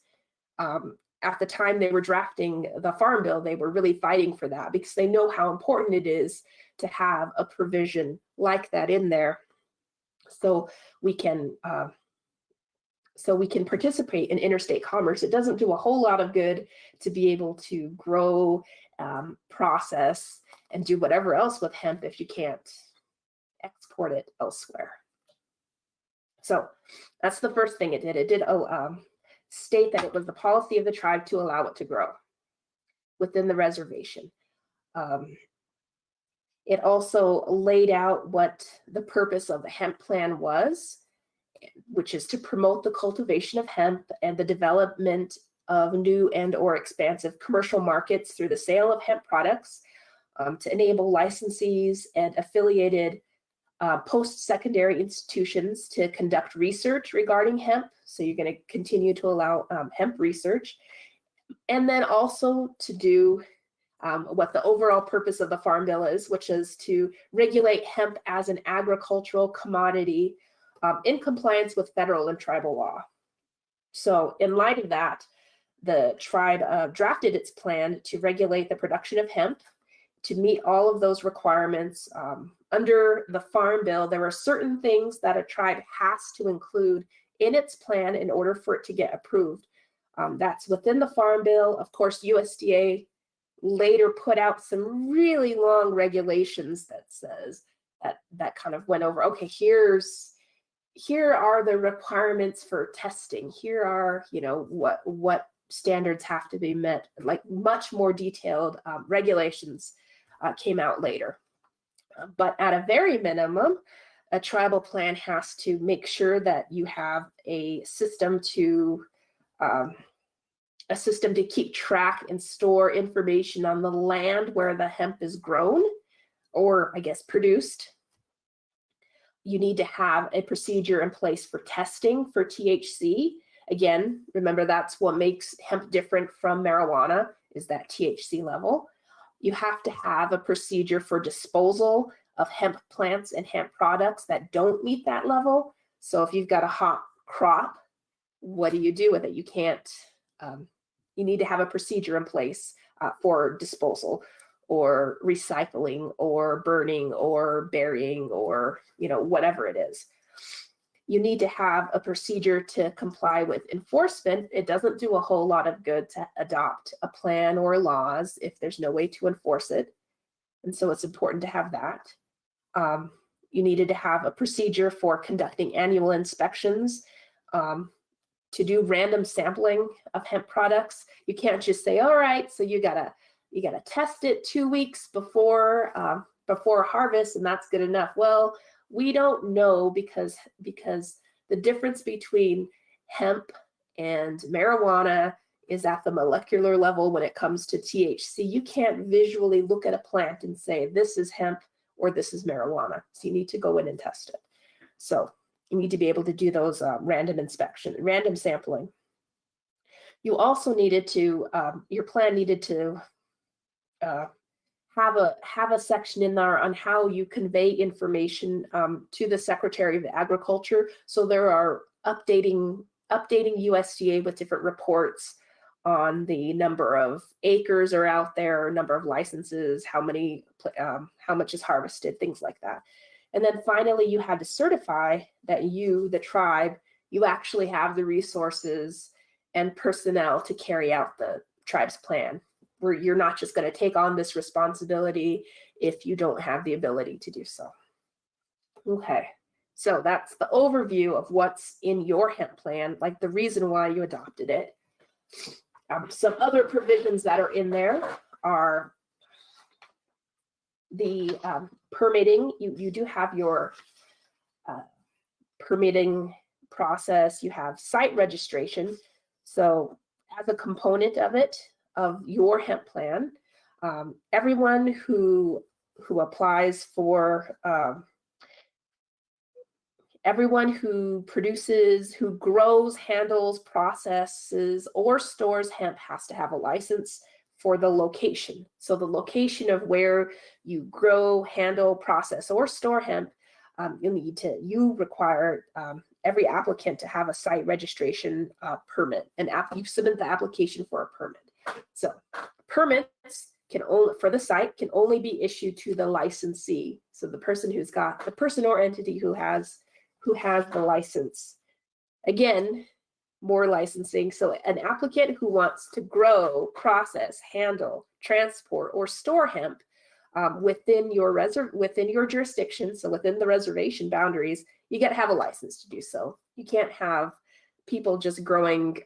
at the time they were drafting the Farm Bill, they were really fighting for that, because they know how important it is to have a provision like that in there, so we can participate in interstate commerce. It doesn't do a whole lot of good to be able to grow, process, and do whatever else with hemp if you can't export it elsewhere. So that's the first thing it did. It did state that it was the policy of the tribe to allow it to grow within the reservation. It also laid out what the purpose of the hemp plan was, which is to promote the cultivation of hemp and the development of new and or expansive commercial markets through the sale of hemp products, to enable licensees and affiliated post-secondary institutions to conduct research regarding hemp. So you're going to continue to allow hemp research, and then also to do what the overall purpose of the Farm Bill is, which is to regulate hemp as an agricultural commodity in compliance with federal and tribal law. So in light of that, the tribe drafted its plan to regulate the production of hemp to meet all of those requirements. Under the Farm Bill, there are certain things that a tribe has to include in its plan in order for it to get approved. That's within the Farm Bill. Of course, USDA later put out some really long regulations that says that kind of went over, okay, here's here are the requirements for testing. Here are, you know, what standards have to be met. Like much more detailed regulations came out later. But at a very minimum, a tribal plan has to make sure that you have a system to keep track and store information on the land where the hemp is grown, or I guess produced. You need to have a procedure in place for testing for THC. Again, remember that's what makes hemp different from marijuana, is that THC level. You have to have a procedure for disposal of hemp plants and hemp products that don't meet that level. So if you've got a hot crop, what do you do with it? You can't, you need to have a procedure in place for disposal or recycling or burning or burying or, you know, whatever it is. You need to have a procedure to comply with enforcement. It doesn't do a whole lot of good to adopt a plan or laws if there's no way to enforce it. And so it's important to have that. You needed to have a procedure for conducting annual inspections, to do random sampling of hemp products. You can't just say, all right, so you gotta test it 2 weeks before harvest, and that's good enough. Well, we don't know because the difference between hemp and marijuana is at the molecular level when it comes to THC. You can't visually look at a plant and say, this is hemp or this is marijuana. So you need to go in and test it. So you need to be able to do those random sampling. You also needed to, your plan needed to have a section in there on how you convey information to the Secretary of Agriculture. So there are updating USDA with different reports on the number of acres are out there, number of licenses, how much is harvested, things like that. And then finally, you had to certify that you, the tribe, you actually have the resources and personnel to carry out the tribe's plan, where you're not just going to take on this responsibility if you don't have the ability to do so. Okay, so that's the overview of what's in your hemp plan, like the reason why you adopted it. Some other provisions that are in there are the permitting. You do have your permitting process. You have site registration. So as a component of it, of your hemp plan, everyone who applies for, everyone who produces, who grows, handles, processes, or stores hemp has to have a license for the location. So the location of where you grow, handle, process, or store hemp, you require every applicant to have a site registration permit. And you submit the application for a permit. So permits for the site can only be issued to the licensee. So the person or entity who has the license. Again, more licensing. So an applicant who wants to grow, process, handle, transport, or store hemp within your jurisdiction, so within the reservation boundaries, you got to have a license to do so. You can't have people just growing,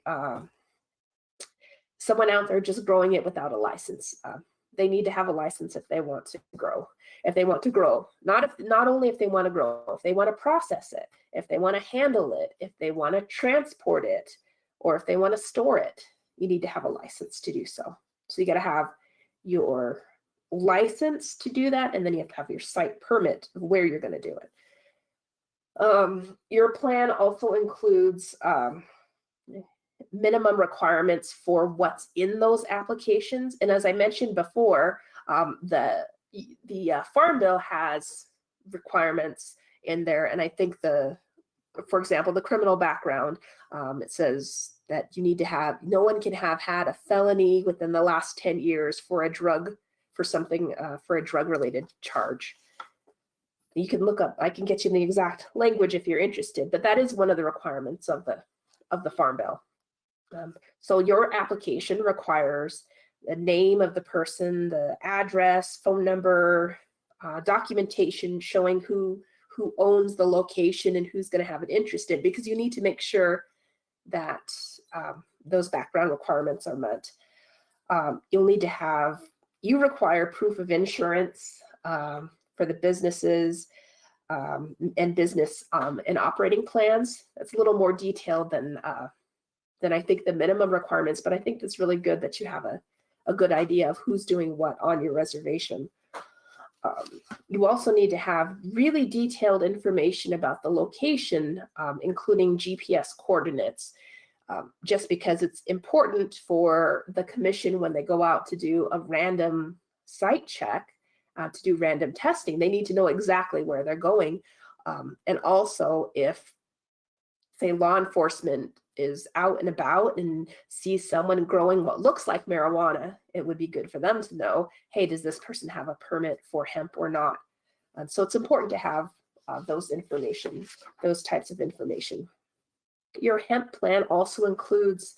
someone out there just growing it without a license. They need to have a license if they want to grow. If they want to grow, not only if they want to grow, if they want to process it, if they want to handle it, if they want to transport it, or if they want to store it, you need to have a license to do so. So you got to have your license to do that, and then you have to have your site permit of where you're going to do it. Your plan also includes minimum requirements for what's in those applications. And as I mentioned before, the Farm Bill has requirements in there. And I think for example, the criminal background, it says that you need to have, no one can have had a felony within the last 10 years for a drug related charge. You can look up, I can get you the exact language if you're interested, but that is one of the requirements of the Farm Bill. So your application requires the name of the person, the address, phone number, documentation showing who who owns the location and who's going to have an interest in, because you need to make sure that those background requirements are met. You'll need to have, you require proof of insurance for the businesses and business and operating plans. That's a little more detailed than I think the minimum requirements, but I think it's really good that you have a good idea of who's doing what on your reservation. You also need to have really detailed information about the location, including GPS coordinates, just because it's important for the commission when they go out to do a random site check, to do random testing. They need to know exactly where they're going. And also, if, say, law enforcement is out and about and sees someone growing what looks like marijuana, it would be good for them to know, hey, does this person have a permit for hemp or not? And so it's important to have those types of information. Your hemp plan also includes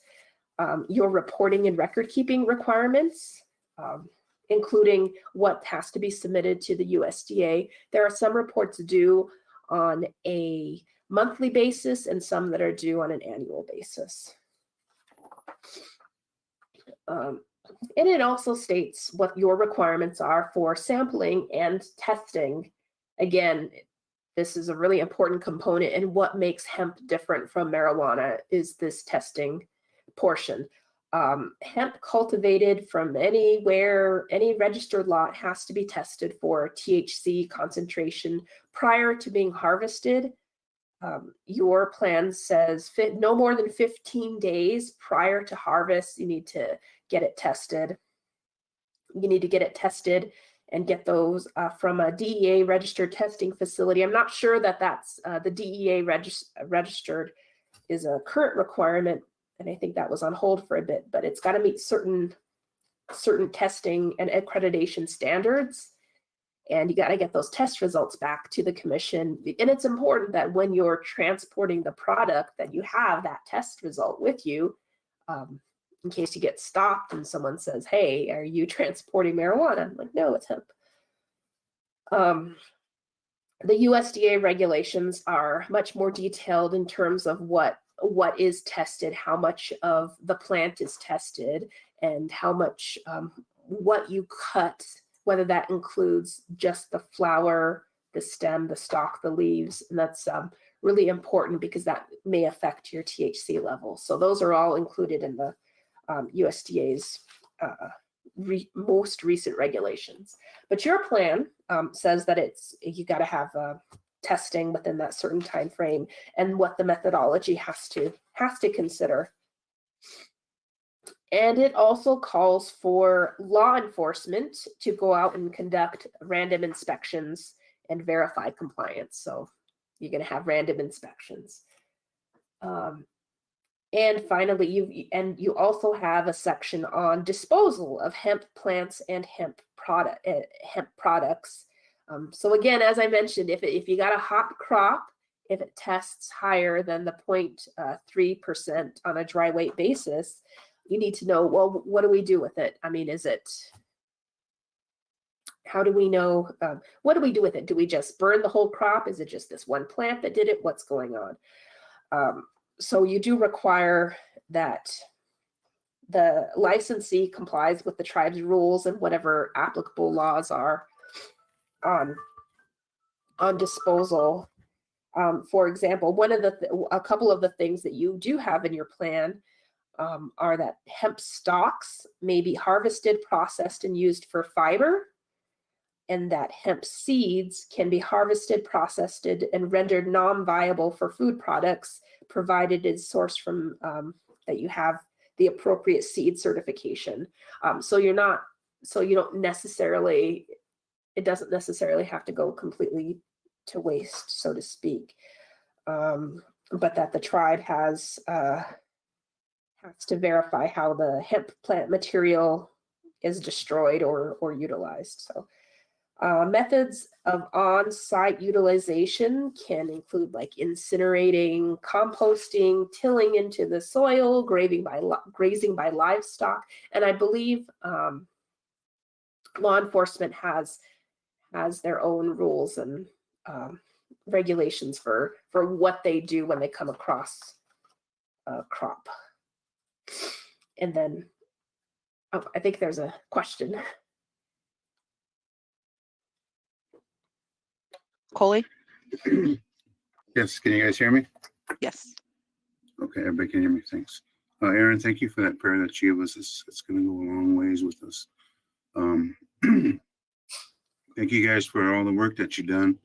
your reporting and record keeping requirements, including what has to be submitted to the USDA. There are some reports due on a monthly basis and some that are due on an annual basis. And it also states what your requirements are for sampling and testing. Again, this is a really important component, and what makes hemp different from marijuana is this testing portion. Hemp cultivated from anywhere, any registered lot, has to be tested for THC concentration prior to being harvested. Your plan says no more than 15 days prior to harvest, you need to get it tested. You need to get it tested and get those from a DEA registered testing facility. I'm not sure that that's the DEA registered is a current requirement, and I think that was on hold for a bit, but it's got to meet certain testing and accreditation standards, and you got to get those test results back to the commission. And it's important that when you're transporting the product that you have that test result with you, in case you get stopped and someone says, hey, are you transporting marijuana? I'm like, no, it's hemp. The USDA regulations are much more detailed in terms of what is tested, how much of the plant is tested, and how much, what you cut, whether that includes just the flower, the stem, the stalk, the leaves. And that's really important because that may affect your THC level. So those are all included in the USDA's most recent regulations. But your plan says that you got to have testing within that certain time frame, and what the methodology has to consider. And it also calls for law enforcement to go out and conduct random inspections and verify compliance. So you're going to have random inspections. And finally, you also have a section on disposal of hemp plants and hemp products. So again, as I mentioned, if you got a hot crop, if it tests higher than the 0.3% on a dry weight basis, you need to know, well, what do we do with it? I mean, how do we know, what do we do with it? Do we just burn the whole crop? Is it just this one plant that did it? What's going on? So you do require that the licensee complies with the tribe's rules and whatever applicable laws are on disposal. For example, a couple of the things that you do have in your plan are that hemp stalks may be harvested, processed, and used for fiber, and that hemp seeds can be harvested, processed, and rendered non-viable for food products, provided it's sourced from that you have the appropriate seed certification. So you don't necessarily, it doesn't necessarily have to go completely to waste, so to speak, but that the tribe has to verify how the hemp plant material is destroyed or utilized. So methods of on-site utilization can include like incinerating, composting, tilling into the soil, grazing by livestock. And I believe law enforcement has their own rules and regulations for what they do when they come across a crop. And then, oh, I think there's a question. Coley? Yes, can you guys hear me? Yes. Okay, everybody can hear me, thanks. Aaron, thank you for that prayer that you gave us. It's going to go a long ways with us. Thank you guys for all the work that you've done.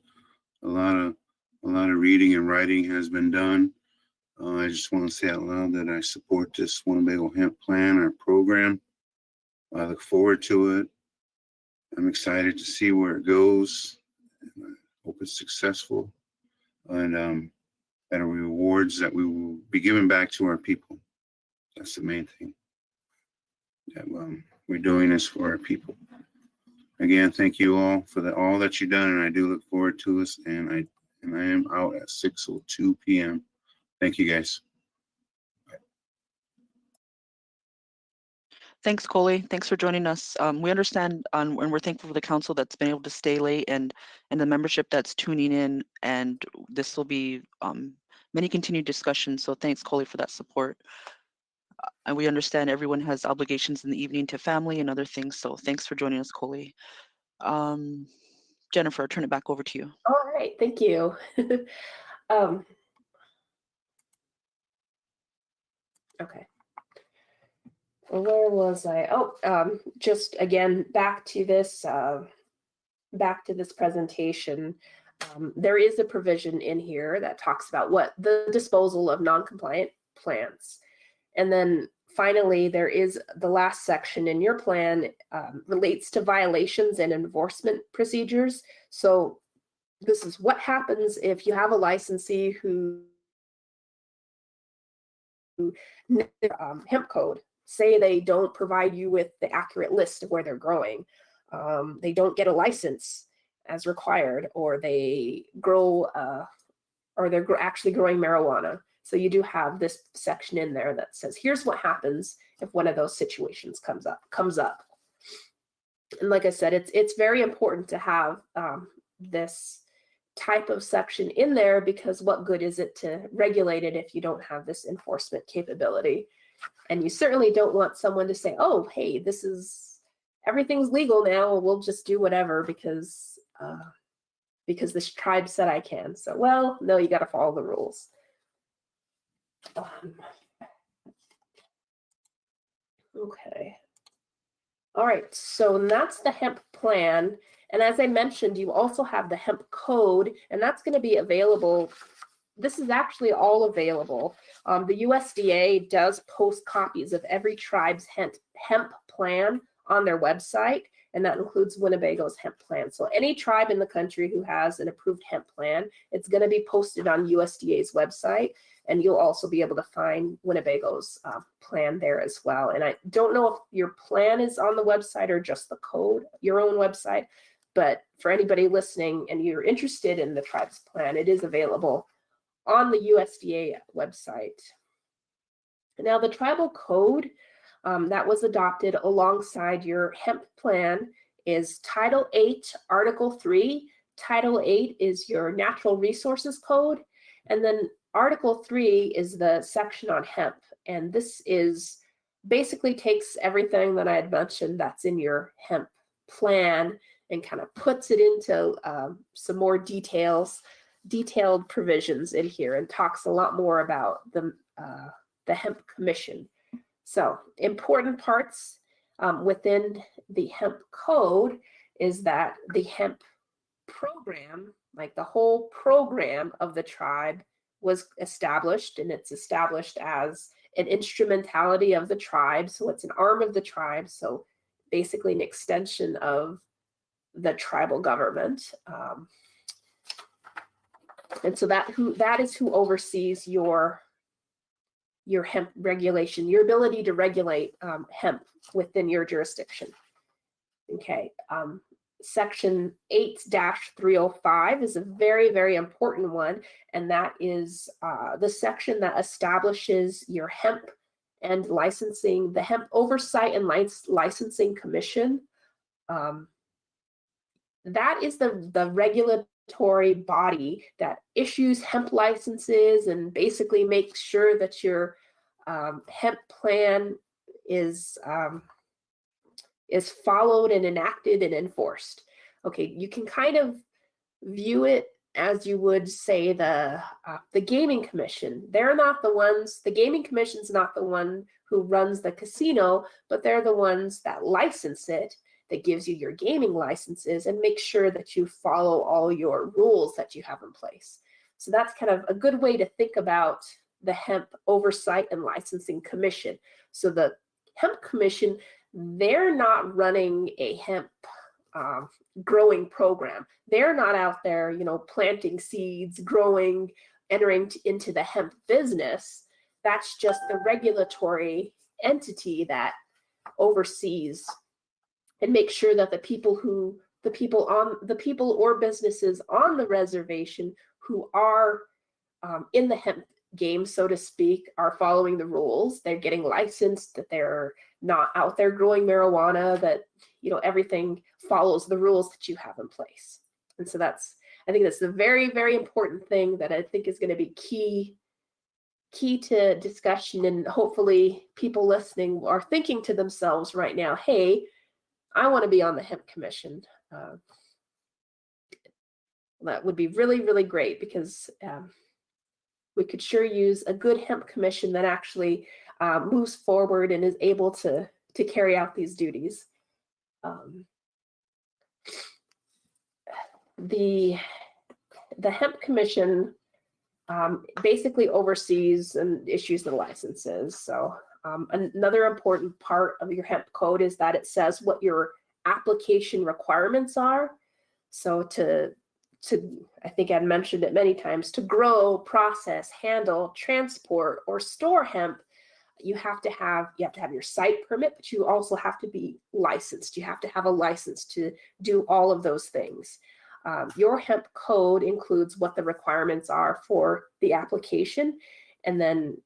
A lot of reading and writing has been done. I just want to say out loud that I support this Winnebago Hemp plan, our program. I look forward to it. I'm excited to see where it goes. I hope it's successful, and that are rewards that we will be giving back to our people. That's the main thing. That we're doing this for our people. Again, thank you all for all that you've done, and I do look forward to this. And I am out at 6:02 p.m. Thank you, guys. Thanks, Coley. Thanks for joining us. We understand and we're thankful for the council that's been able to stay late and the membership that's tuning in. And this will be many continued discussions. So thanks, Coley, for that support. And we understand everyone has obligations in the evening to family and other things. So thanks for joining us, Coley. Jennifer, I'll turn it back over to you. All right, thank you. Okay. Where was I? Oh, just again, back to this presentation. There is a provision in here that talks about what the disposal of non-compliant plants. And then finally, there is the last section in your plan relates to violations and enforcement procedures. So this is what happens if you have a licensee who hemp code, say they don't provide you with the accurate list of where they're growing. They don't get a license as required, or they grow, or they're actually growing marijuana. So you do have this section in there that says, here's what happens if one of those situations comes up. And like I said, it's very important to have this type of section in there, because what good is it to regulate it if you don't have this enforcement capability? And you certainly don't want someone to say, oh, hey, everything's legal now, we'll just do whatever because this tribe said I can. So, well, no, you got to follow the rules. Okay. All right, so that's the hemp plan. And as I mentioned, you also have the hemp code, and that's going to be available. This is actually all available. The USDA does post copies of every tribe's hemp plan on their website, and that includes Winnebago's hemp plan. So any tribe in the country who has an approved hemp plan, it's going to be posted on USDA's website, and you'll also be able to find Winnebago's plan there as well. And I don't know if your plan is on the website or just the code, your own website, but for anybody listening and you're interested in the tribe's plan, it is available on the USDA website. Now, the tribal code that was adopted alongside your hemp plan is Title 8, Article 3. Title 8 is your natural resources code. And then Article 3 is the section on hemp. And this basically takes everything that I had mentioned that's in your hemp plan and kind of puts it into some more detailed provisions in here, and talks a lot more about the hemp commission. So important parts within the hemp code is that the hemp program, like the whole program of the tribe, was established, and it's established as an instrumentality of the tribe. So it's an arm of the tribe. So basically an extension of the tribal government. And so that is who oversees your hemp regulation, your ability to regulate hemp within your jurisdiction. Okay. Section 8-305 is a very, very important one, and that is the section that establishes your hemp and licensing, the Hemp Oversight and Licensing Commission. That is the regulatory body that issues hemp licenses and basically makes sure that your hemp plan is followed and enacted and enforced. Okay, you can kind of view it as you would say the gaming commission. They're not the ones, the gaming commission's not the one who runs the casino, but they're the ones that license it, that gives you your gaming licenses and make sure that you follow all your rules that you have in place. So that's kind of a good way to think about the Hemp Oversight and Licensing Commission. So the Hemp Commission, they're not running a hemp growing program. They're not out there, you know, planting seeds, growing, entering into the hemp business. That's just the regulatory entity that oversees and makes sure that the people or businesses on the reservation who are in the hemp game, so to speak, are following the rules. They're getting licensed, that they're not out there growing marijuana, that, you know, everything follows the rules that you have in place. And so I think that's a very, very important thing that I think is going to be key to discussion. And hopefully people listening are thinking to themselves right now, hey, I want to be on the Hemp Commission. That would be really, really great, because we could sure use a good hemp commission that actually moves forward and is able to carry out these duties. The Hemp Commission basically oversees and issues the licenses. So another important part of your hemp code is that it says what your application requirements are. So to I think I'd mentioned it many times, to grow, process, handle, transport, or store hemp, you have to have your site permit, but you also have to be licensed. You have to have a license to do all of those things. Your hemp code includes what the requirements are for the application, and then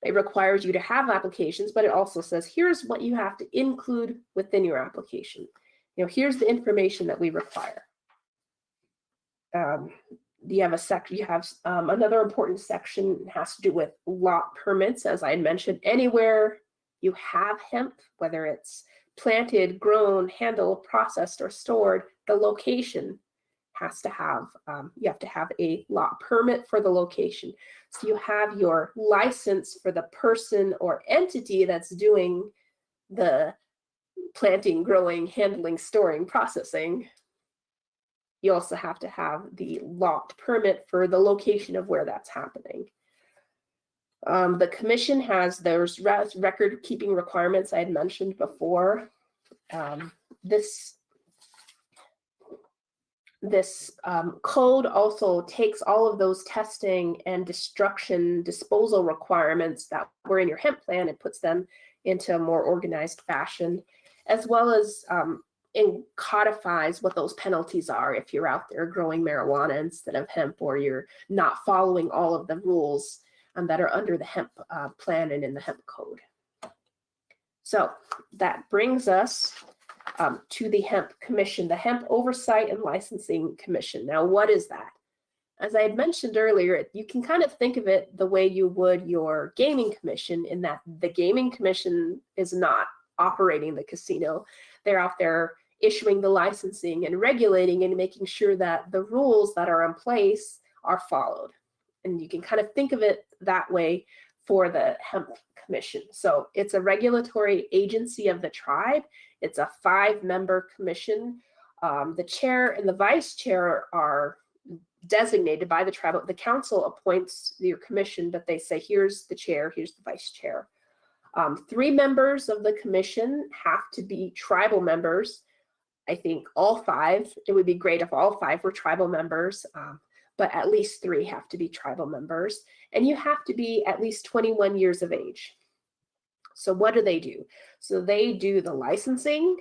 it requires you to have applications, but it also says, here's what you have to include within your application. You know, here's the information that we require. You have another important section has to do with lot permits. As I had mentioned, anywhere you have hemp, whether it's planted, grown, handled, processed, or stored, the location has to have, you have to have a lot permit for the location. So you have your license for the person or entity that's doing the planting, growing, handling, storing, processing. You also have to have the lot permit for the location of where that's happening. The commission has those record keeping requirements I had mentioned before. This code also takes all of those testing and destruction disposal requirements that were in your hemp plan and puts them into a more organized fashion, as well as and codifies what those penalties are if you're out there growing marijuana instead of hemp, or you're not following all of the rules that are under the hemp plan and in the hemp code. So that brings us to the Hemp Commission, the Hemp Oversight and Licensing Commission. Now, what is that? As I had mentioned earlier, you can kind of think of it the way you would your gaming commission, in that the gaming commission is not operating the casino. They're out there issuing the licensing and regulating and making sure that the rules that are in place are followed. And you can kind of think of it that way for the Hemp Commission. So it's a regulatory agency of the tribe. It's a 5-member commission. The chair and the vice chair are designated by the tribe. The council appoints your commission, but they say, here's the chair, here's the vice chair. 3 members of the commission have to be tribal members. I think all 5, it would be great if all 5 were tribal members, but at least 3 have to be tribal members. And you have to be at least 21 years of age. So what do? So they do the licensing.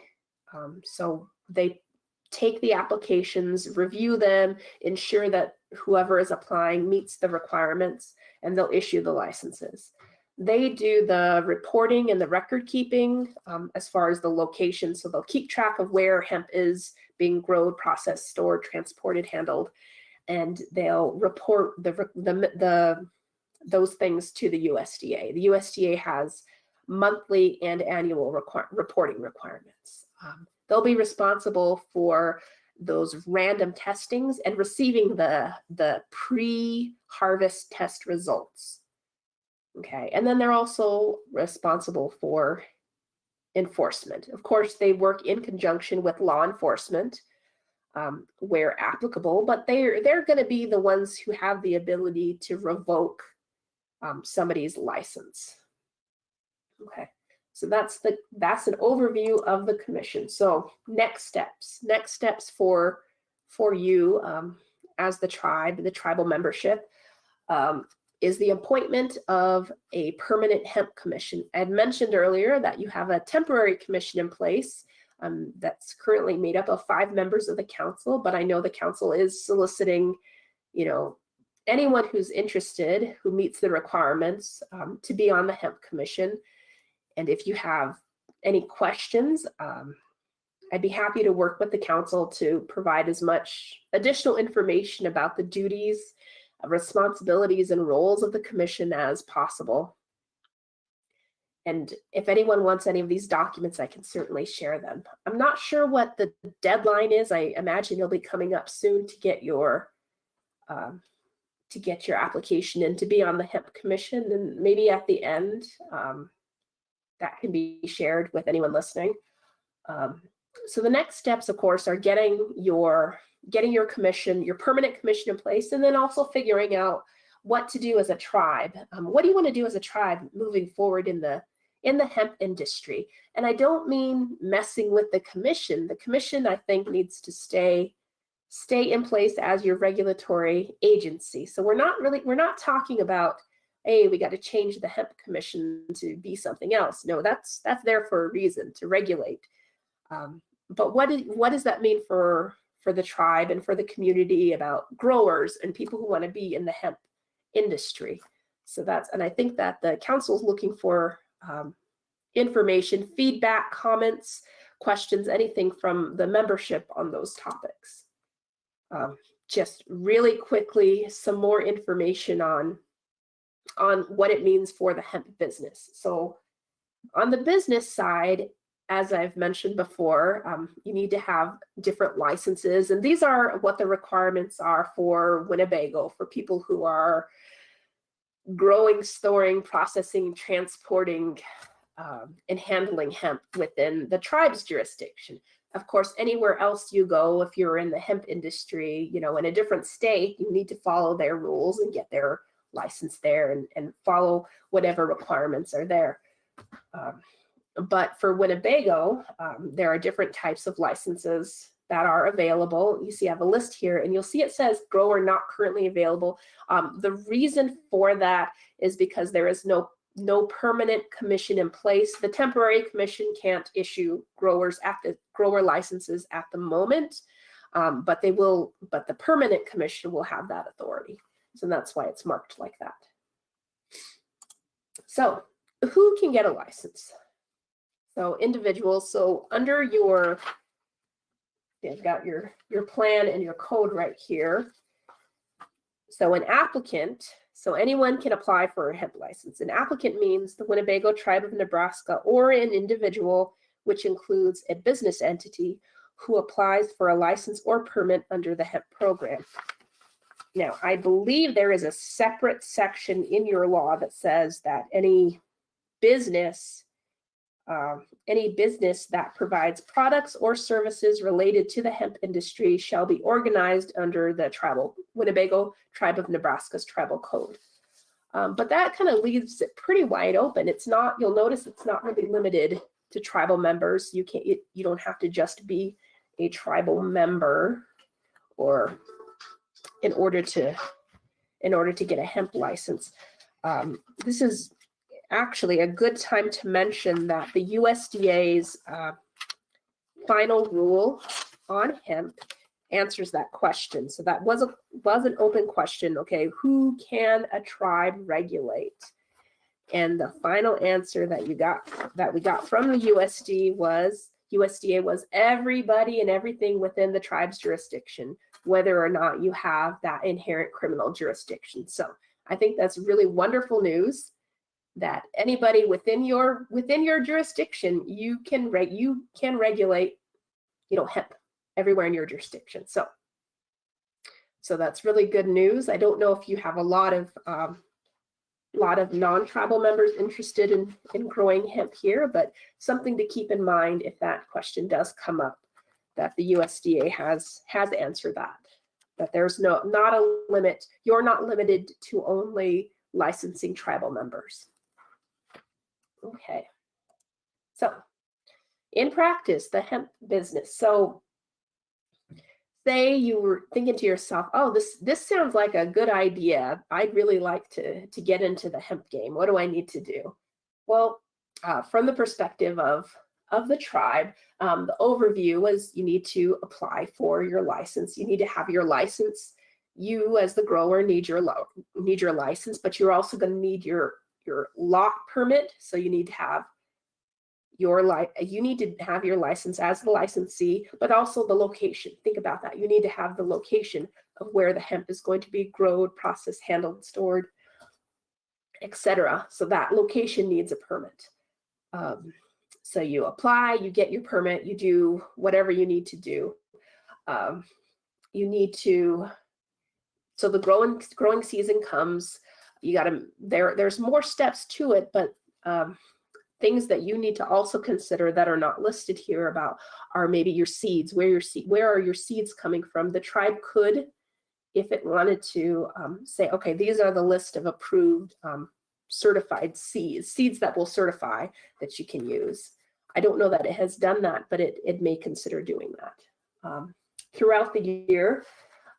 So they take the applications, review them, ensure that whoever is applying meets the requirements, and they'll issue the licenses. They do the reporting and the record keeping as far as the location. So they'll keep track of where hemp is being grown, processed, stored, transported, handled, and they'll report those things to the USDA. The USDA has monthly and annual reporting requirements. They'll be responsible for those random testings and receiving the pre-harvest test results. Okay, and then they're also responsible for enforcement. Of course, they work in conjunction with law enforcement where applicable, but they're going to be the ones who have the ability to revoke somebody's license. Okay, so that's an overview of the commission. So next steps for you as the tribal membership is the appointment of a permanent hemp commission. I had mentioned earlier that you have a temporary commission in place that's currently made up of 5 members of the council, but I know the council is soliciting, anyone who's interested, who meets the requirements to be on the hemp commission. And if you have any questions, I'd be happy to work with the council to provide as much additional information about the duties, responsibilities, and roles of the commission as possible. And if anyone wants any of these documents, I can certainly share them. I'm not sure what the deadline is. I imagine you'll be coming up soon to get your application in to be on the hemp commission, and maybe at the end that can be shared with anyone listening. So the next steps, of course, are getting your commission, your permanent commission in place, and then also figuring out what to do as a tribe. What do you want to do as a tribe moving forward in the hemp industry? And I don't mean messing with the commission. The commission, I think, needs to stay in place as your regulatory agency. So we're not talking about, hey, we got to change the hemp commission to be something else. No, that's there for a reason, to regulate. But what does that mean for the tribe and for the community, about growers and people who want to be in the hemp industry? So and I think that the council is looking for information, feedback, comments, questions, anything from the membership on those topics. Just really quickly, some more information on what it means for the hemp business. So on the business side, as I've mentioned before, you need to have different licenses, and these are what the requirements are for Winnebago, for people who are growing, storing, processing, transporting, and handling hemp within the tribe's jurisdiction. Of course, anywhere else you go, if you're in the hemp industry, in a different state, you need to follow their rules and get their license there and follow whatever requirements are there. But for Winnebago, there are different types of licenses that are available. You see, I have a list here, and you'll see it says grower not currently available. The reason for that is because there is no permanent commission in place. The temporary commission can't issue grower licenses at the moment, but the permanent commission will have that authority. So that's why it's marked like that. So who can get a license? So individuals. So under you've got your plan and your code right here. So an applicant, so anyone can apply for a hemp license. An applicant means the Winnebago Tribe of Nebraska, or an individual, which includes a business entity, who applies for a license or permit under the hemp program. Now, I believe there is a separate section in your law that says that any business that provides products or services related to the hemp industry shall be organized under the Winnebago Tribe of Nebraska's tribal code. But that kind of leaves it pretty wide open. You'll notice it's not really limited to tribal members. You don't have to just be a tribal member or in order to get a hemp license. This is actually a good time to mention that the USDA's final rule on hemp answers that question. So that was an open question. Okay, who can a tribe regulate? And the final answer that we got from the USD was USDA was everybody and everything within the tribe's jurisdiction, whether or not you have that inherent criminal jurisdiction. So I think that's really wonderful news that anybody within your jurisdiction, you can regulate, hemp everywhere in your jurisdiction. So that's really good news. I don't know if you have a lot of non-tribal members interested in growing hemp here, but something to keep in mind if that question does come up, that the USDA has answered that there's not a limit. You're not limited to only licensing tribal members. Okay. So in practice, the hemp business. So say you were thinking to yourself, oh, this sounds like a good idea. I'd really like to get into the hemp game. What do I need to do? Well, from the perspective of the tribe, the overview was you need to apply for your license. You need to have your license. You as the grower need your license, but you're also going to need your lot permit. So you need to have your license as the licensee, but also the location. Think about that. You need to have the location of where the hemp is going to be grown, processed, handled, stored, etc. So that location needs a permit. So you apply, you get your permit, you do whatever you need to do. So the growing season comes. You got to there's more steps to it, but things that you need to also consider that are not listed here about are maybe your seeds. Where are your seeds coming from? The tribe could, if it wanted to, say, okay, these are the list of approved certified seeds that will certify that you can use. I don't know that it has done that, but it may consider doing that. Throughout the year,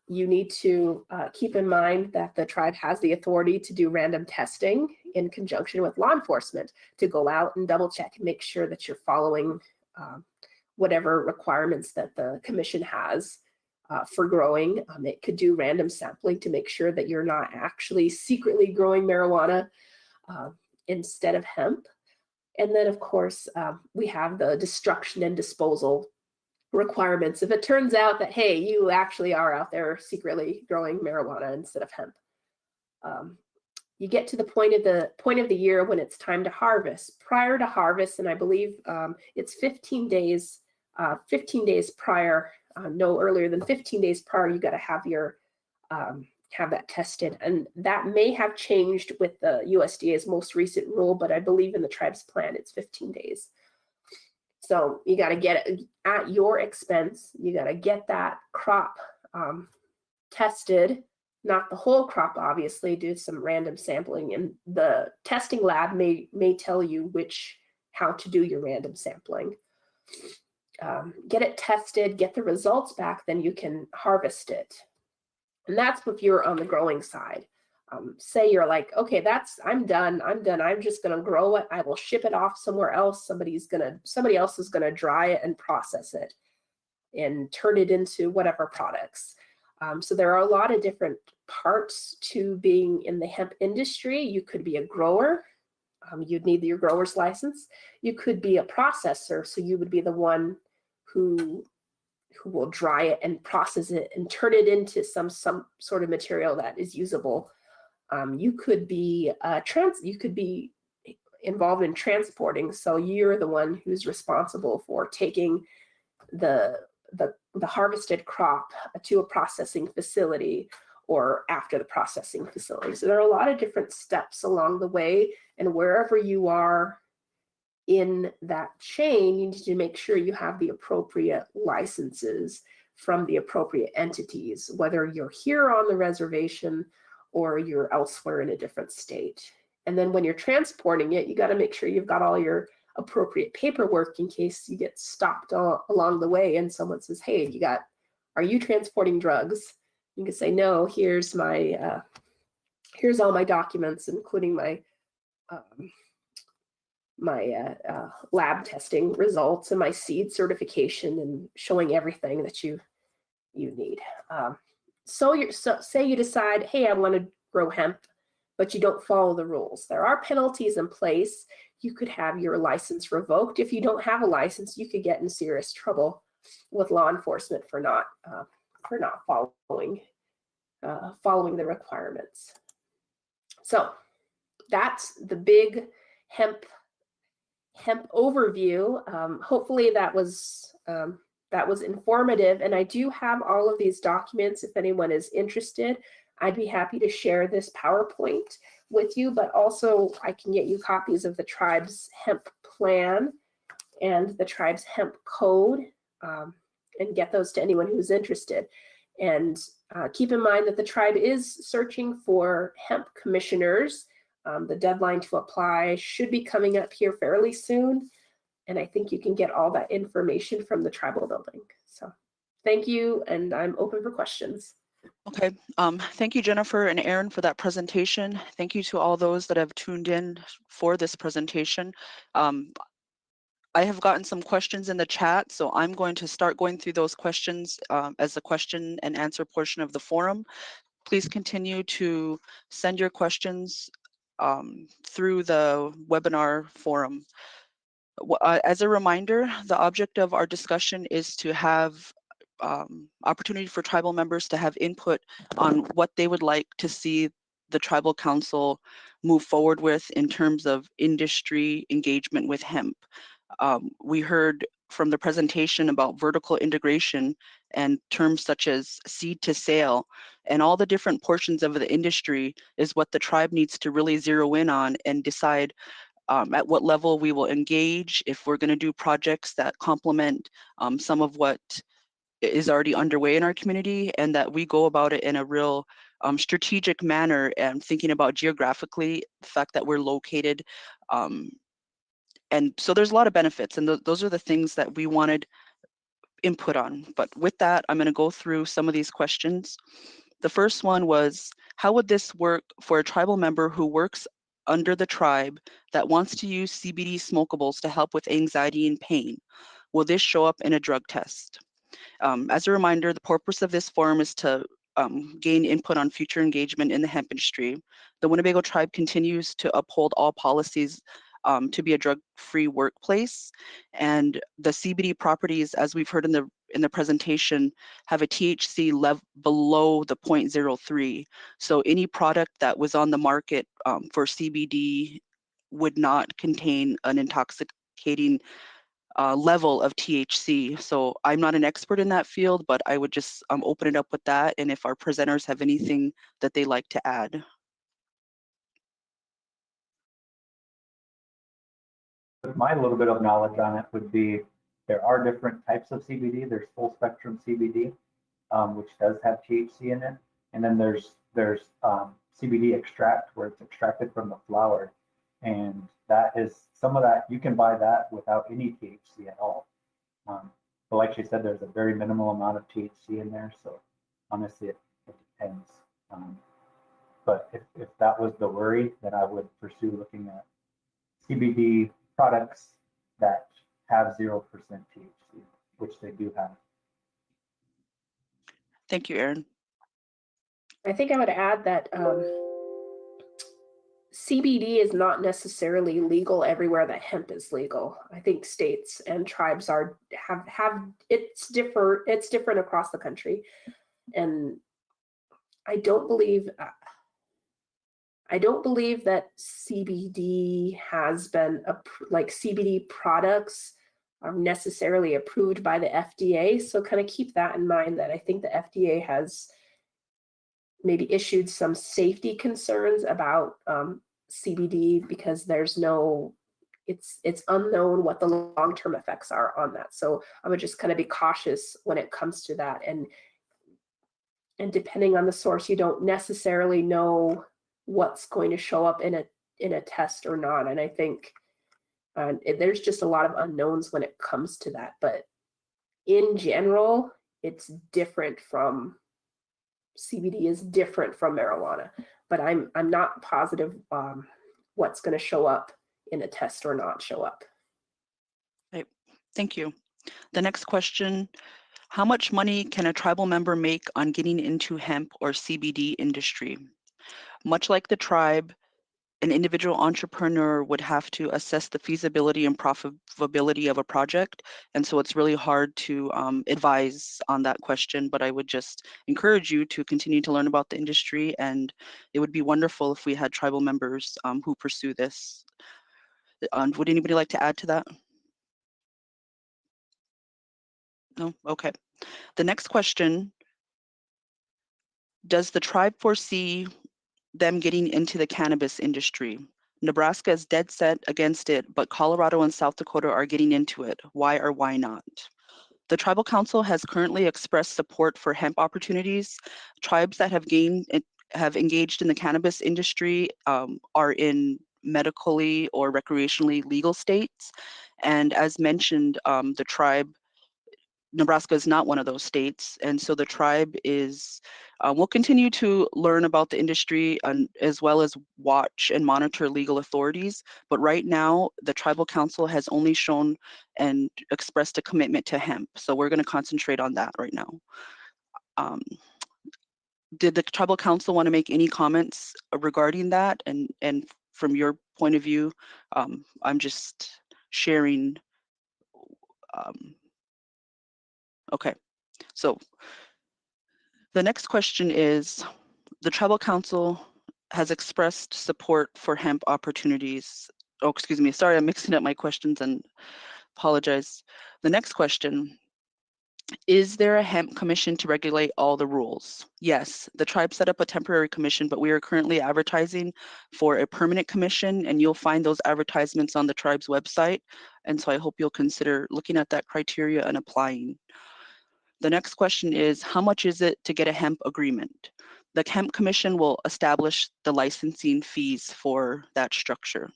you need to keep in mind that the tribe has the authority to do random testing in conjunction with law enforcement to go out and double check and make sure that you're following whatever requirements that the commission has for growing. It could do random sampling to make sure that you're not actually secretly growing marijuana instead of hemp. And then, of course, we have the destruction and disposal requirements. If it turns out that, hey, you actually are out there secretly growing marijuana instead of hemp. You get to the point of the year when it's time to harvest. Prior to harvest, and I believe it's 15 days prior, no earlier than 15 days prior, you got to have your have that tested. And that may have changed with the USDA's most recent rule, but I believe in the tribe's plan, it's 15 days. So you got to get it at your expense. You got to get that crop tested, not the whole crop, obviously, do some random sampling. And the testing lab may tell you how to do your random sampling. Get it tested, get the results back, then you can harvest it. And that's if you're on the growing side. Say you're like, okay, I'm done. I'm just going to grow it. I will ship it off somewhere else. Somebody else is going to dry it and process it and turn it into whatever products. So there are a lot of different parts to being in the hemp industry. You could be a grower. You'd need your grower's license. You could be a processor. So you would be the one who will dry it and process it and turn it into some sort of material that is usable. You could be involved in transporting. So you're the one who's responsible for taking the harvested crop to a processing facility or after the processing facility. So there are a lot of different steps along the way, and wherever you are in that chain, you need to make sure you have the appropriate licenses from the appropriate entities, whether you're here on the reservation or you're elsewhere in a different state. And then when you're transporting it, you got to make sure you've got all your appropriate paperwork in case you get stopped along the way and someone says, hey, are you transporting drugs? You can say, no, here's all my documents, including my lab testing results and my seed certification, and showing everything that you need. So say you decide, hey, I want to grow hemp but you don't follow the rules. There are penalties in place. You could have your license revoked. If you don't have a license, you could get in serious trouble with law enforcement for not following the requirements. So that's the big hemp overview. Hopefully that was informative, and I do have all of these documents if anyone is interested. I'd be happy to share this PowerPoint with you, but also I can get you copies of the tribe's hemp plan and the tribe's hemp code, and get those to anyone who's interested. And keep in mind that the tribe is searching for hemp commissioners. The deadline to apply should be coming up here fairly soon. And I think you can get all that information from the tribal building. So thank you, and I'm open for questions. Okay, thank you, Jennifer and Aaron, for that presentation. Thank you to all those that have tuned in for this presentation. I have gotten some questions in the chat, so I'm going to start going through those questions as the question and answer portion of the forum. Please continue to send your questions through the webinar forum. As a reminder, the object of our discussion is to have opportunity for tribal members to have input on what they would like to see the tribal council move forward with in terms of industry engagement with hemp. We heard from the presentation about vertical integration and terms such as seed to sale, and all the different portions of the industry is what the tribe needs to really zero in on and decide at what level we will engage, if we're going to do projects that complement some of what is already underway in our community, and that we go about it in a real strategic manner and thinking about geographically the fact that we're located. And so there's a lot of benefits, and those are the things that we wanted input on. But with that, I'm going to go through some of these questions. The first one was, how would this work for a tribal member who works under the tribe that wants to use CBD smokables to help with anxiety and pain? Will this show up in a drug test? As a reminder, the purpose of this forum is to gain input on future engagement in the hemp industry. The Winnebago tribe continues to uphold all policies to be a drug-free workplace, and the CBD properties, as we've heard in the presentation, have a THC level below the 0.03. So any product that was on the market for CBD would not contain an intoxicating level of THC. So I'm not an expert in that field, but I would just open it up with that, and if our presenters have anything that they like to add. My little bit of knowledge on it would be there are different types of CBD. There's full spectrum CBD, which does have THC in it. And then there's CBD extract, where it's extracted from the flower. And that is some of that, you can buy that without any THC at all. But like she said, there's a very minimal amount of THC in there. So honestly, it depends. But if that was the worry, then I would pursue looking at CBD products that have 0% THC, which they do have. Thank you, Aaron. I think I would add that CBD is not necessarily legal everywhere that hemp is legal. I think states and tribes have it's different across the country, and I don't believe that CBD has been like CBD products are necessarily approved by the FDA. So kind of keep that in mind, that I think the FDA has maybe issued some safety concerns about CBD, because there's it's unknown what the long-term effects are on that. So I would just kind of be cautious when it comes to that. And depending on the source, you don't necessarily know what's going to show up in a test or not. And I think there's just a lot of unknowns when it comes to that. But in general, it's different from CBD is different from marijuana. But I'm not positive what's going to show up in a test or not show up. Okay, thank you. The next question: how much money can a tribal member make on getting into hemp or CBD industry? Much like the tribe, an individual entrepreneur would have to assess the feasibility and profitability of a project. And so it's really hard to advise on that question, but I would just encourage you to continue to learn about the industry, and it would be wonderful if we had tribal members who pursue this. Would anybody like to add to that? No? Okay. The next question, does the tribe foresee them getting into the cannabis industry? Nebraska is dead set against it, but Colorado and South Dakota are getting into it. Why or why not? The Tribal Council has currently expressed support for hemp opportunities. Tribes that have engaged in the cannabis industry are in medically or recreationally legal states. And as mentioned, the tribe, Nebraska is not one of those states, and so the tribe is, will continue to learn about the industry and as well as watch and monitor legal authorities. But right now, the Tribal Council has only shown and expressed a commitment to hemp. So we're going to concentrate on that right now. Did the Tribal Council want to make any comments regarding that? And from your point of view, I'm just sharing. Okay, so the next question is, the Tribal Council has expressed support for hemp opportunities. Oh, excuse me, sorry, I'm mixing up my questions and apologize. The next question, is there a hemp commission to regulate all the rules? Yes, the tribe set up a temporary commission, but we are currently advertising for a permanent commission, and you'll find those advertisements on the tribe's website. And so I hope you'll consider looking at that criteria and applying. The next question is, how much is it to get a hemp agreement? The Hemp Commission will establish the licensing fees for that structure.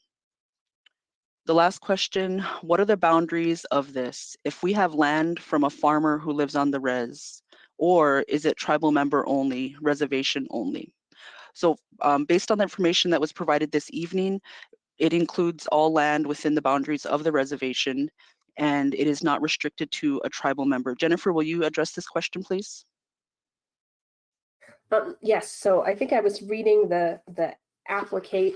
The last question, what are the boundaries of this? If we have land from a farmer who lives on the res, or is it tribal member only, reservation only? So based on the information that was provided this evening, it includes all land within the boundaries of the reservation, and it is not restricted to a tribal member. Jennifer, will you address this question, please? Yes, so I think I was reading the applicant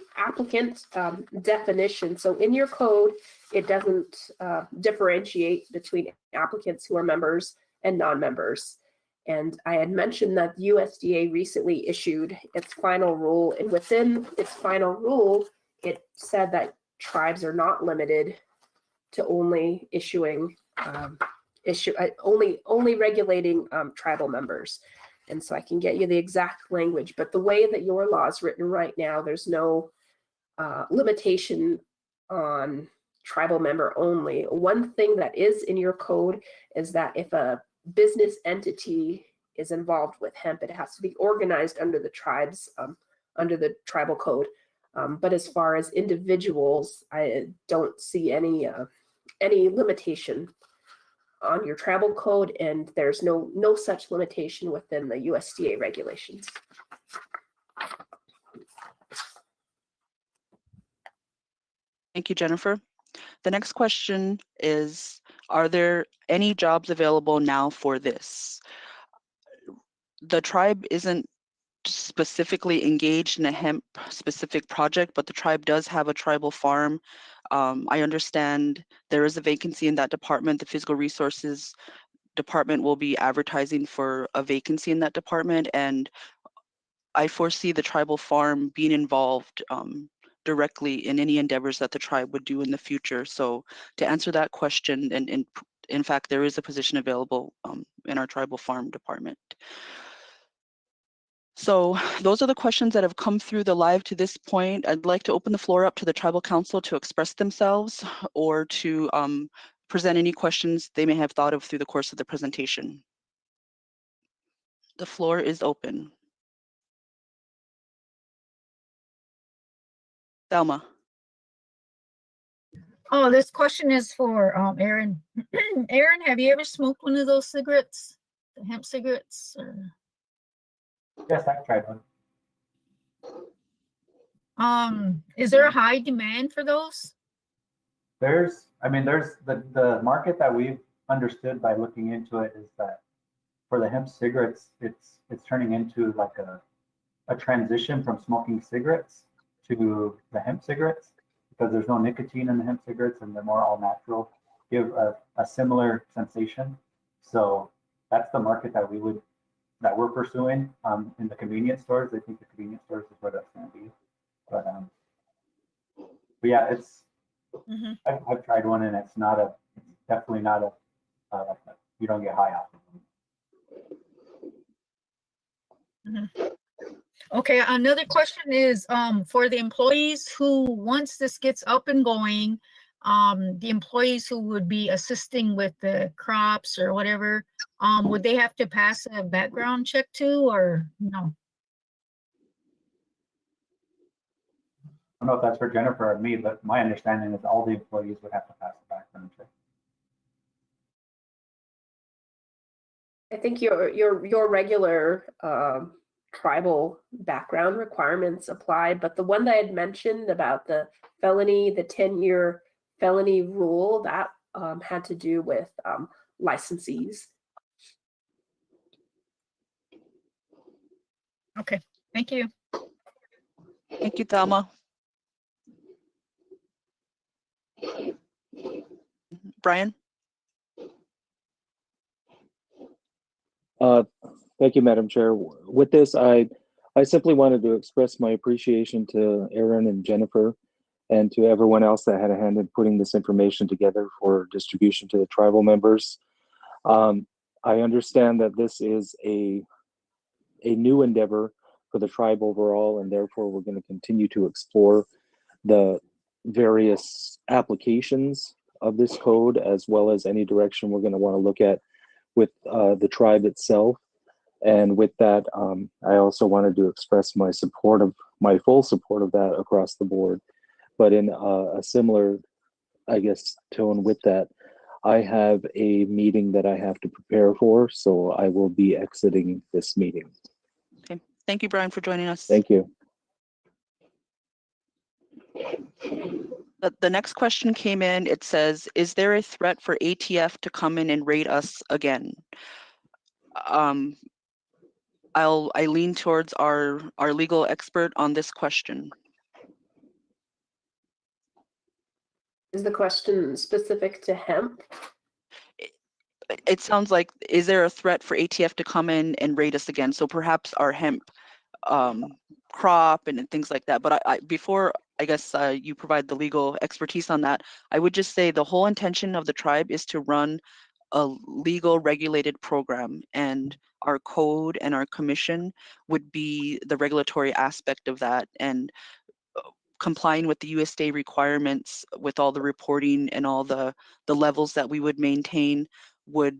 definition. So in your code, it doesn't differentiate between applicants who are members and non-members. And I had mentioned that USDA recently issued its final rule, and within its final rule, it said that tribes are not limited to only issuing only regulating tribal members. And so I can get you the exact language, but the way that your law is written right now, there's no limitation on tribal member only. One thing that is in your code is that if a business entity is involved with hemp, it has to be organized under the tribes, under the tribal code. But as far as individuals, I don't see any limitation on your tribal code, and there's no such limitation within the USDA regulations. Thank you, Jennifer. The next question is, are there any jobs available now for this? The tribe isn't specifically engaged in a hemp specific project, but the tribe does have a tribal farm. I understand there is a vacancy in that department. The physical resources department will be advertising for a vacancy in that department, and I foresee the tribal farm being involved directly in any endeavors that the tribe would do in the future. So to answer that question, and in fact, there is a position available in our tribal farm department. So those are the questions that have come through the live to this point. I'd like to open the floor up to the Tribal Council to express themselves or to present any questions they may have thought of through the course of the presentation. The floor is open. Thelma. Oh, this question is for Aaron. Aaron, have you ever smoked one of those cigarettes, the hemp cigarettes? Or... Yes, I've tried one. Is there a high demand for those? There's the market that we've understood by looking into it is that for the hemp cigarettes, it's turning into like a a transition from smoking cigarettes to the hemp cigarettes, because there's no nicotine in the hemp cigarettes and they're more all natural, give a similar sensation. So that's the market that we're pursuing in the convenience stores. I think the convenience stores is where that's going to be. But yeah, it's Mhm. I've tried one and it's definitely not you don't get high off of them. Mhm. Okay, another question is for the employees who, once this gets up and going, the employees who would be assisting with the crops or whatever, would they have to pass a background check too, or no? I don't know if that's for Jennifer or me, but my understanding is all the employees would have to pass the background check. I think your regular tribal background requirements apply, but the one that I had mentioned about the felony, the 10-year felony rule, that had to do with licensees. Okay, thank you. Thank you, Thelma. Brian? Thank you, Madam Chair. With this, I simply wanted to express my appreciation to Aaron and Jennifer and to everyone else that had a hand in putting this information together for distribution to the tribal members. I understand that this is a new endeavor for the tribe overall, and therefore we're going to continue to explore the various applications of this code, as well as any direction we're going to want to look at with the tribe itself. And with that, I also wanted to express my full support of that across the board. But in a similar, I guess, tone with that, I have a meeting that I have to prepare for, so I will be exiting this meeting. Okay. Thank you, Brian, for joining us. Thank you. The next question came in. It says, is there a threat for ATF to come in and raid us again? I lean towards our legal expert on this question. Is the question specific to hemp? It sounds like, is there a threat for ATF to come in and raid us again? So perhaps our hemp crop and things like that. But before, I guess you provide the legal expertise on that, I would just say the whole intention of the tribe is to run a legal regulated program, and our code and our commission would be the regulatory aspect of that, and complying with the USDA requirements with all the reporting and all the levels that we would maintain would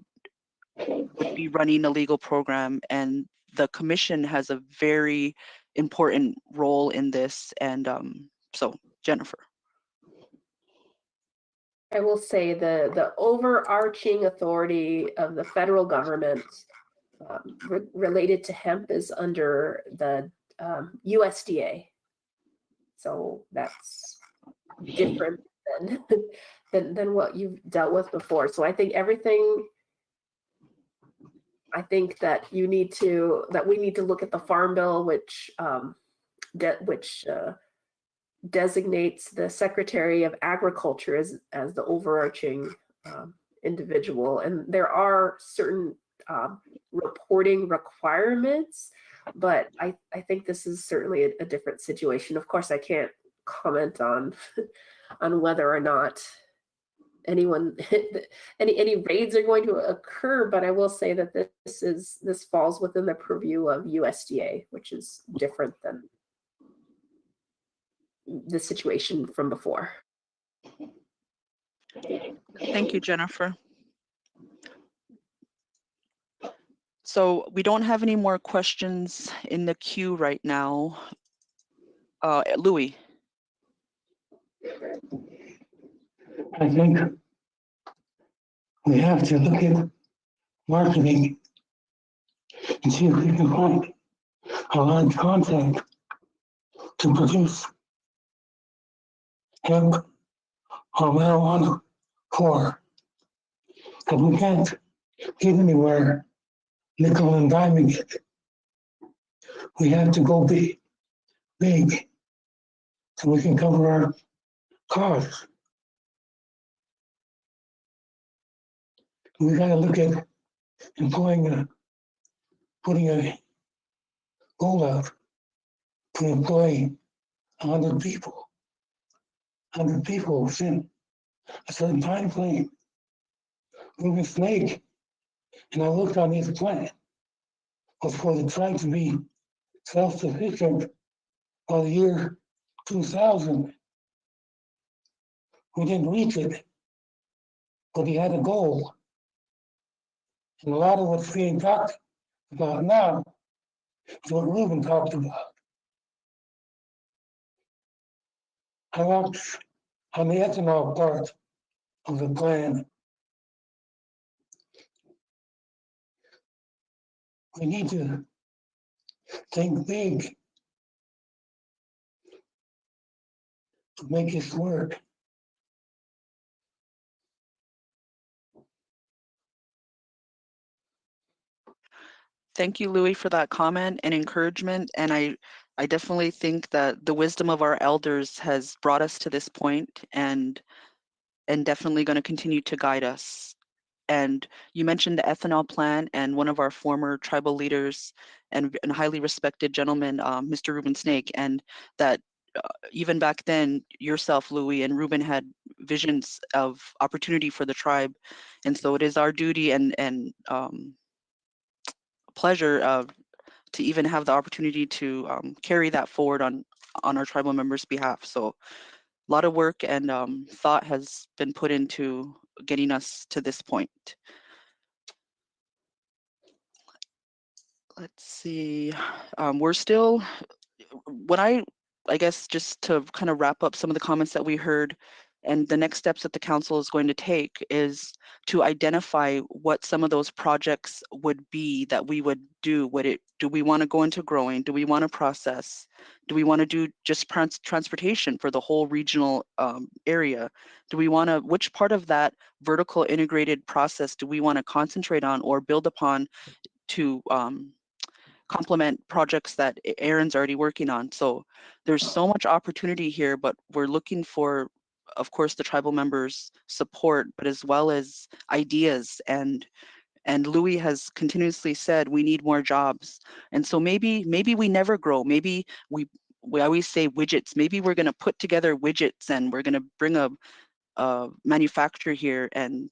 be running a legal program. And the commission has a very important role in this. And so Jennifer. I will say the overarching authority of the federal government related to hemp is under the USDA. So that's different than what you've dealt with before. So I think that we need to look at the Farm Bill, which designates the Secretary of Agriculture as the overarching individual. And there are certain reporting requirements, but I think this is certainly a different situation. Of course, I can't comment on whether or not any raids are going to occur, but I will say that this falls within the purview of USDA, which is different than the situation from before. Thank you, Jennifer. So we don't have any more questions in the queue right now. Louis. I think we have to look at marketing and see if we can find a large contact to produce hemp or marijuana for. Because we can't get anywhere nickel and diming it. we have to go big, so we can cover our costs. We gotta look at putting a goal out to employ 100 people. 100 people within a certain time frame. Moving Snake, and I looked on his plan, was for the tribe to be self-sufficient by the year 2000. We didn't reach it, but he had a goal. And a lot of what's being talked about now is what Ruben talked about. I worked on the ethanol part of the plan. We need to think big to make this work. Thank you, Louis, for that comment and encouragement. And I definitely think that the wisdom of our elders has brought us to this point and definitely going to continue to guide us. And you mentioned the ethanol plant, and one of our former tribal leaders and highly respected gentleman, Mr. Ruben Snake, and that even back then, yourself, Louis, and Ruben had visions of opportunity for the tribe. And so it is our duty and pleasure to even have the opportunity to carry that forward on our tribal members' behalf. So a lot of work and thought has been put into getting us to this point. Let's see, we're still, when I guess just to kind of wrap up some of the comments that we heard, and the next steps that the council is going to take is to identify what some of those projects would be that we would do. Do we want to go into growing? Do we want to process? Do we want to do just transportation for the whole regional area? Do we want to, which part of that vertical integrated process do we want to concentrate on or build upon to complement projects that Aaron's already working on? So there's so much opportunity here, but we're looking for, of course, the tribal members' support, but as well as ideas. And Louis has continuously said we need more jobs. And so maybe we never grow. Maybe we always say widgets. Maybe we're going to put together widgets and we're going to bring a manufacturer here. And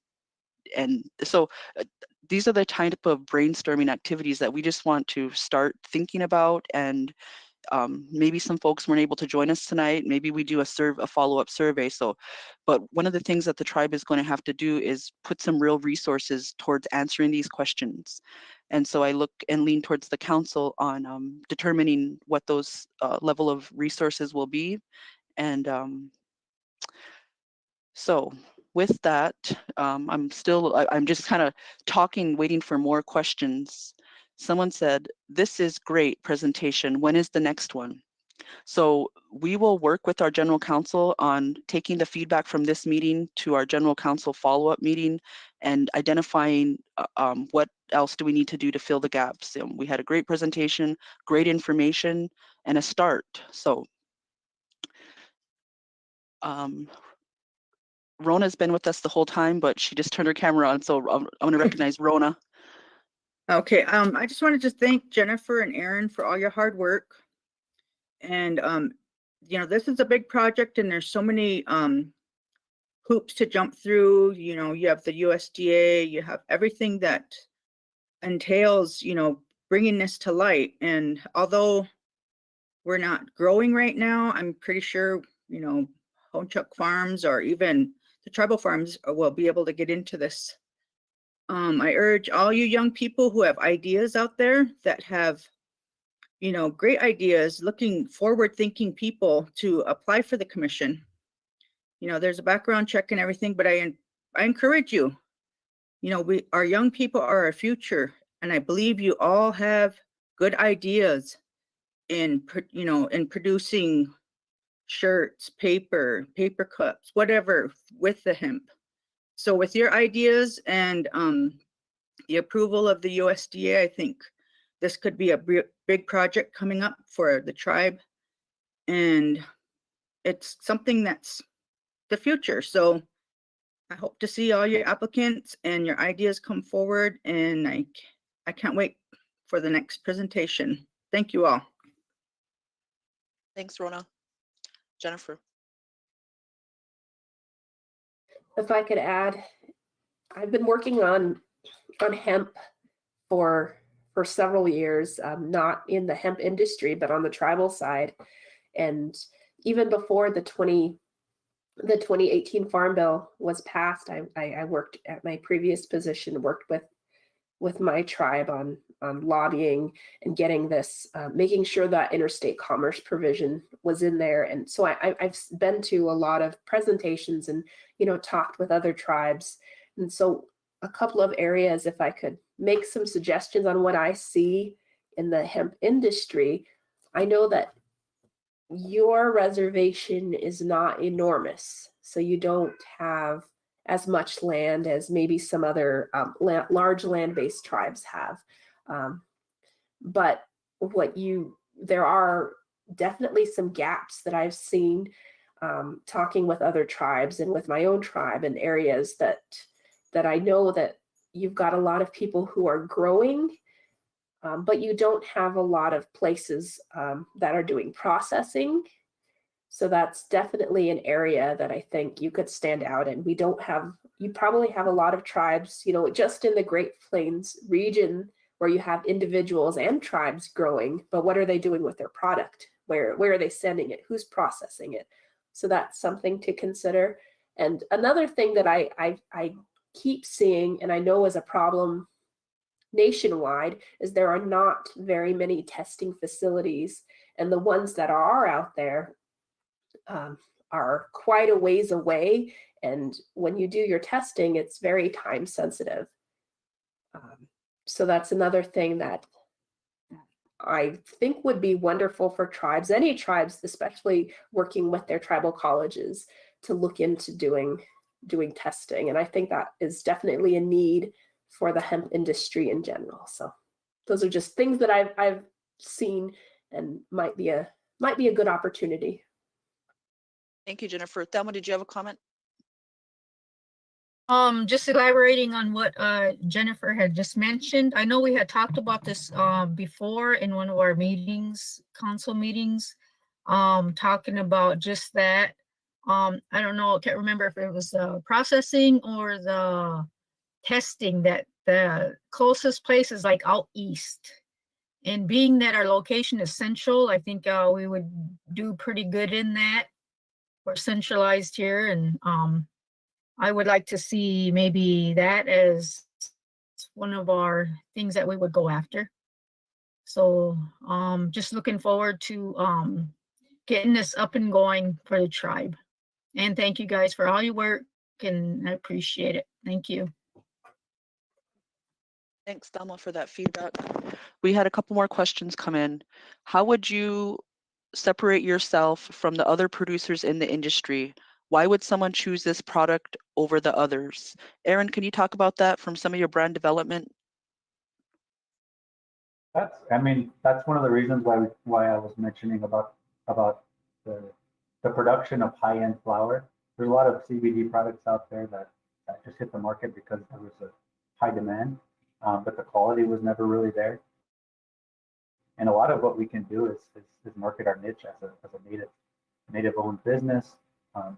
so these are the type of brainstorming activities that we just want to start thinking about. And maybe some folks weren't able to join us tonight. Maybe we do a follow-up survey. So, but one of the things that the tribe is going to have to do is put some real resources towards answering these questions. And so I look and lean towards the council on determining what those level of resources will be. And so with that, I'm just kind of talking, waiting for more questions. Someone said, this is great presentation. When is the next one? So we will work with our general counsel on taking the feedback from this meeting to our general counsel follow-up meeting and identifying what else do we need to do to fill the gaps. We had a great presentation, great information, and a start. So Rona's been with us the whole time, but she just turned her camera on. So I'm going to recognize Rona. Okay, I just wanted to thank Jennifer and Aaron for all your hard work. And, you know, this is a big project and there's so many hoops to jump through. You know, you have the USDA, you have everything that entails, you know, bringing this to light. And although we're not growing right now, I'm pretty sure, you know, Honchuk Farms or even the tribal farms will be able to get into this. I urge all you young people who have ideas out there that have, you know, great ideas, looking forward thinking people to apply for the commission. You know, there's a background check and everything, but I encourage you, you know, our young people are our future. And I believe you all have good ideas in, you know, in producing shirts, paper cups, whatever with the hemp. So with your ideas and the approval of the USDA, I think this could be a big project coming up for the tribe. And it's something that's the future. So I hope to see all your applicants and your ideas come forward. And I can't wait for the next presentation. Thank you all. Thanks, Rona. Jennifer. If I could add, I've been working on hemp for several years, not in the hemp industry, but on the tribal side. And even before the 2018 Farm Bill was passed, I worked at my previous position, worked with my tribe on lobbying and getting this, making sure that interstate commerce provision was in there. And so I've been to a lot of presentations and, talked with other tribes. And so a couple of areas, if I could make some suggestions on what I see in the hemp industry, I know that your reservation is not enormous, so you don't have as much land as maybe some other large land-based tribes have. But there are definitely some gaps that I've seen talking with other tribes and with my own tribe in areas that I know that you've got a lot of people who are growing, but you don't have a lot of places that are doing processing. So that's definitely an area that I think you could stand out in. You probably have a lot of tribes, just in the Great Plains region where you have individuals and tribes growing, but what are they doing with their product? Where are they sending it? Who's processing it? So that's something to consider. And another thing that I keep seeing, and I know is a problem nationwide, is there are not very many testing facilities, and the ones that are out there are quite a ways away. And when you do your testing, it's very time sensitive. So that's another thing that I think would be wonderful for tribes, any tribes, especially working with their tribal colleges, to look into doing testing. And I think that is definitely a need for the hemp industry in general. So those are just things that I've seen and might be a good opportunity. Thank you, Jennifer. Thelma, did you have a comment? Just elaborating on what Jennifer had just mentioned. I know we had talked about this before in one of our meetings, council meetings, talking about just that. I don't know, I can't remember if it was the processing or the testing, that the closest place is like out east. And being that our location is central, I think we would do pretty good in that. We're centralized here, and I would like to see maybe that as one of our things that we would go after. So just looking forward to getting this up and going for the tribe. And thank you guys for all your work, and I appreciate it. Thank you. Thanks, Thelma, for that feedback. We had a couple more questions come in. How would you separate yourself from the other producers in the industry? Why would someone choose this product over the others? Aaron, can you talk about that from some of your brand development? That's one of the reasons why I was mentioning about the production of high-end flower. There's a lot of CBD products out there that just hit the market because there was a high demand, but the quality was never really there. And a lot of what we can do is market our niche as a native-owned business,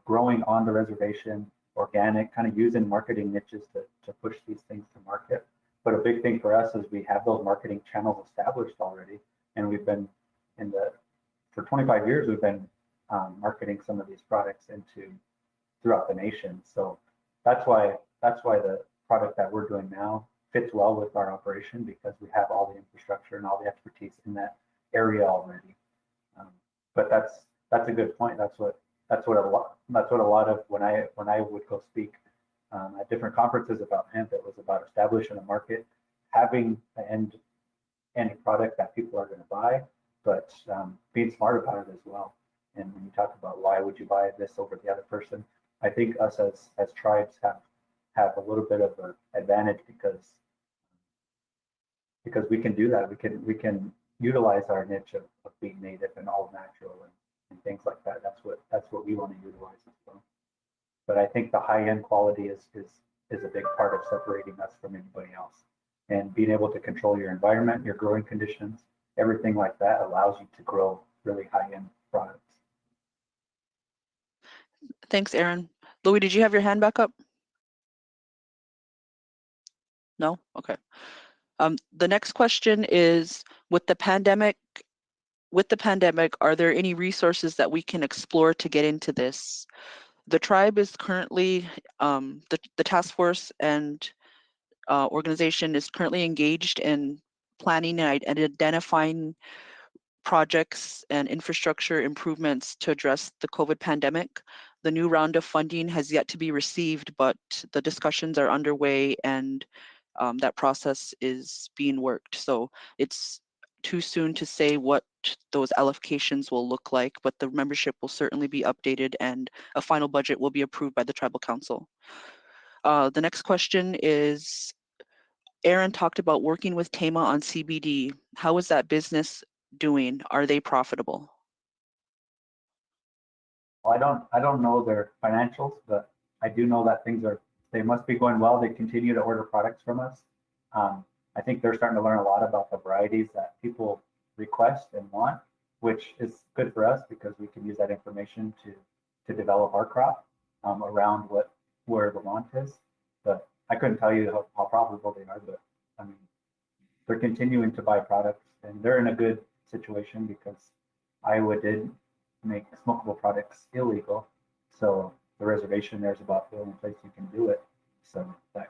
growing on the reservation, organic, kind of using marketing niches to push these things to market. But a big thing for us is we have those marketing channels established already, and we've been for 25 years we've been marketing some of these products throughout the nation. So that's why the product that we're doing now fits well with our operation, because we have all the infrastructure and all the expertise in that area already. But that's a good point. That's what a lot of when I would go speak at different conferences about hemp, it was about establishing a market, having an end product that people are going to buy, but being smart about it as well. And when you talk about why would you buy this over the other person, I think us as tribes have a little bit of an advantage, because because we can do that. We can utilize our niche of being native and all natural and things like that. That's what we want to utilize as well. But I think the high end quality is a big part of separating us from anybody else. And being able to control your environment, your growing conditions, everything like that allows you to grow really high end products. Thanks, Aaron. Louis, did you have your hand back up? No? Okay. The next question is, with the pandemic, are there any resources that we can explore to get into this? The tribe is currently, the task force and organization is currently engaged in planning and identifying projects and infrastructure improvements to address the COVID pandemic. The new round of funding has yet to be received, but the discussions are underway and that process is being worked. So it's too soon to say what those allocations will look like, but the membership will certainly be updated and a final budget will be approved by the Tribal Council. The next question is, Aaron talked about working with Tama on CBD. How is that business doing? Are they profitable? Well, I don't know their financials, but I do know that they must be going well. They continue to order products from us. I think they're starting to learn a lot about the varieties that people request and want, which is good for us because we can use that information to develop our crop around where the want is. But I couldn't tell you how profitable they are, but I mean, they're continuing to buy products and they're in a good situation because Iowa did make smokable products illegal. So the reservation there is about the only place you can do it. So that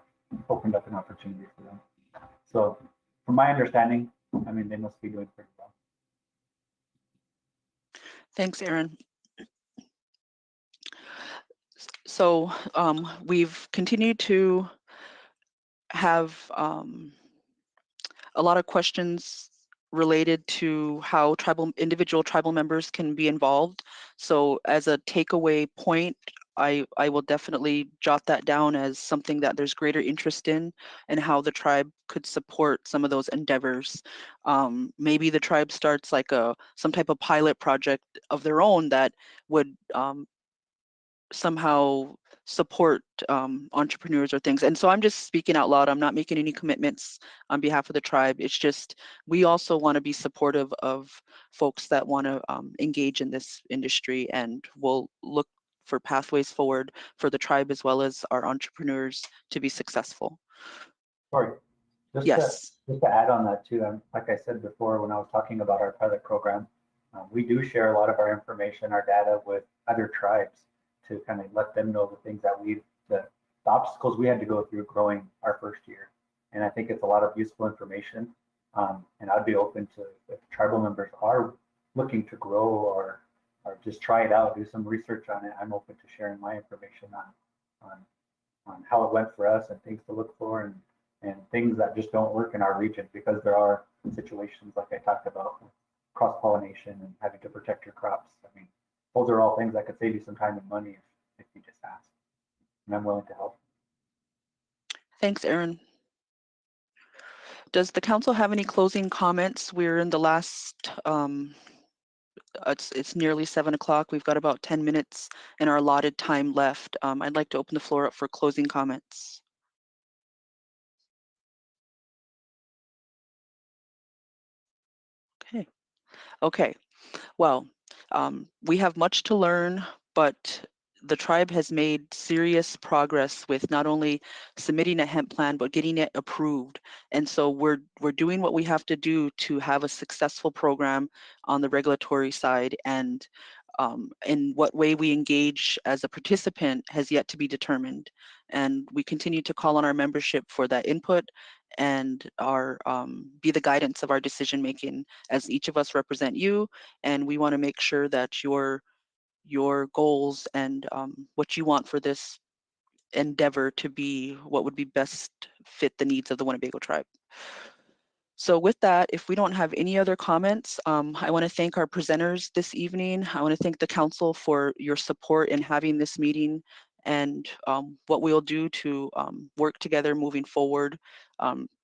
opened up an opportunity for them. So from my understanding, I mean, they must be doing pretty well. Thanks, Aaron. So we've continued to have a lot of questions related to how individual tribal members can be involved. So as a takeaway point, I will definitely jot that down as something that there's greater interest in and how the tribe could support some of those endeavors. Maybe the tribe starts like some type of pilot project of their own that would somehow support entrepreneurs or things. And so I'm just speaking out loud. I'm not making any commitments on behalf of the tribe. It's just, we also want to be supportive of folks that want to engage in this industry, and we'll look for pathways forward for the tribe as well as our entrepreneurs to be successful. Sorry, just to add on that too, like I said before, when I was talking about our pilot program, we do share a lot of our information, our data with other tribes to kind of let them know the things that the obstacles we had to go through growing our first year. And I think it's a lot of useful information. And I'd be open to, if tribal members are looking to grow or just try it out, do some research on it, I'm open to sharing my information on how it went for us and things to look for and things that just don't work in our region, because there are situations like I talked about, cross-pollination and having to protect your crops. I mean, those are all things that could save you some time and money if you just ask. And I'm willing to help. Thanks, Aaron. Does the council have any closing comments? We're in the last, it's nearly 7 o'clock. We've got about 10 minutes in our allotted time left. I'd like to open the floor up for closing comments. Okay. Well, we have much to learn, but the tribe has made serious progress with not only submitting a hemp plan, but getting it approved. And so we're doing what we have to do to have a successful program on the regulatory side, and in what way we engage as a participant has yet to be determined. And we continue to call on our membership for that input and be the guidance of our decision making, as each of us represent you, and we want to make sure that your goals and what you want for this endeavor to be what would be best fit the needs of the Winnebago tribe. So with that, if we don't have any other comments, I want to thank our presenters this evening. I want to thank the council for your support in having this meeting, and what we'll do to work together moving forward.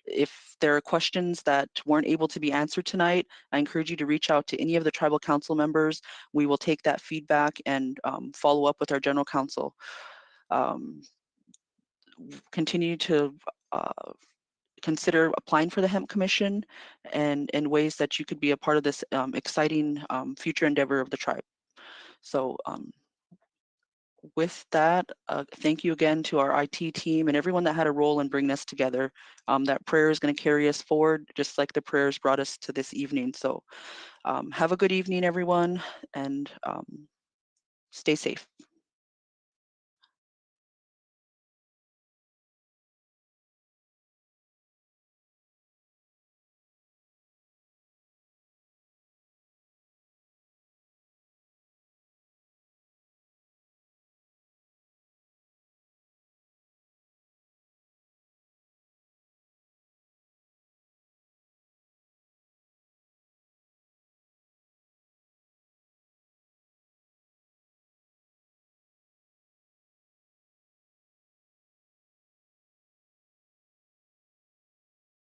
if there are questions that weren't able to be answered tonight, I encourage you to reach out to any of the tribal council members. We will take that feedback and follow up with our general counsel. Continue to consider applying for the Hemp Commission and in ways that you could be a part of this exciting future endeavor of the tribe. So with that, thank you again to our IT team and everyone that had a role in bringing this together. That prayer is going to carry us forward, just like the prayers brought us to this evening. So have a good evening, everyone, and stay safe.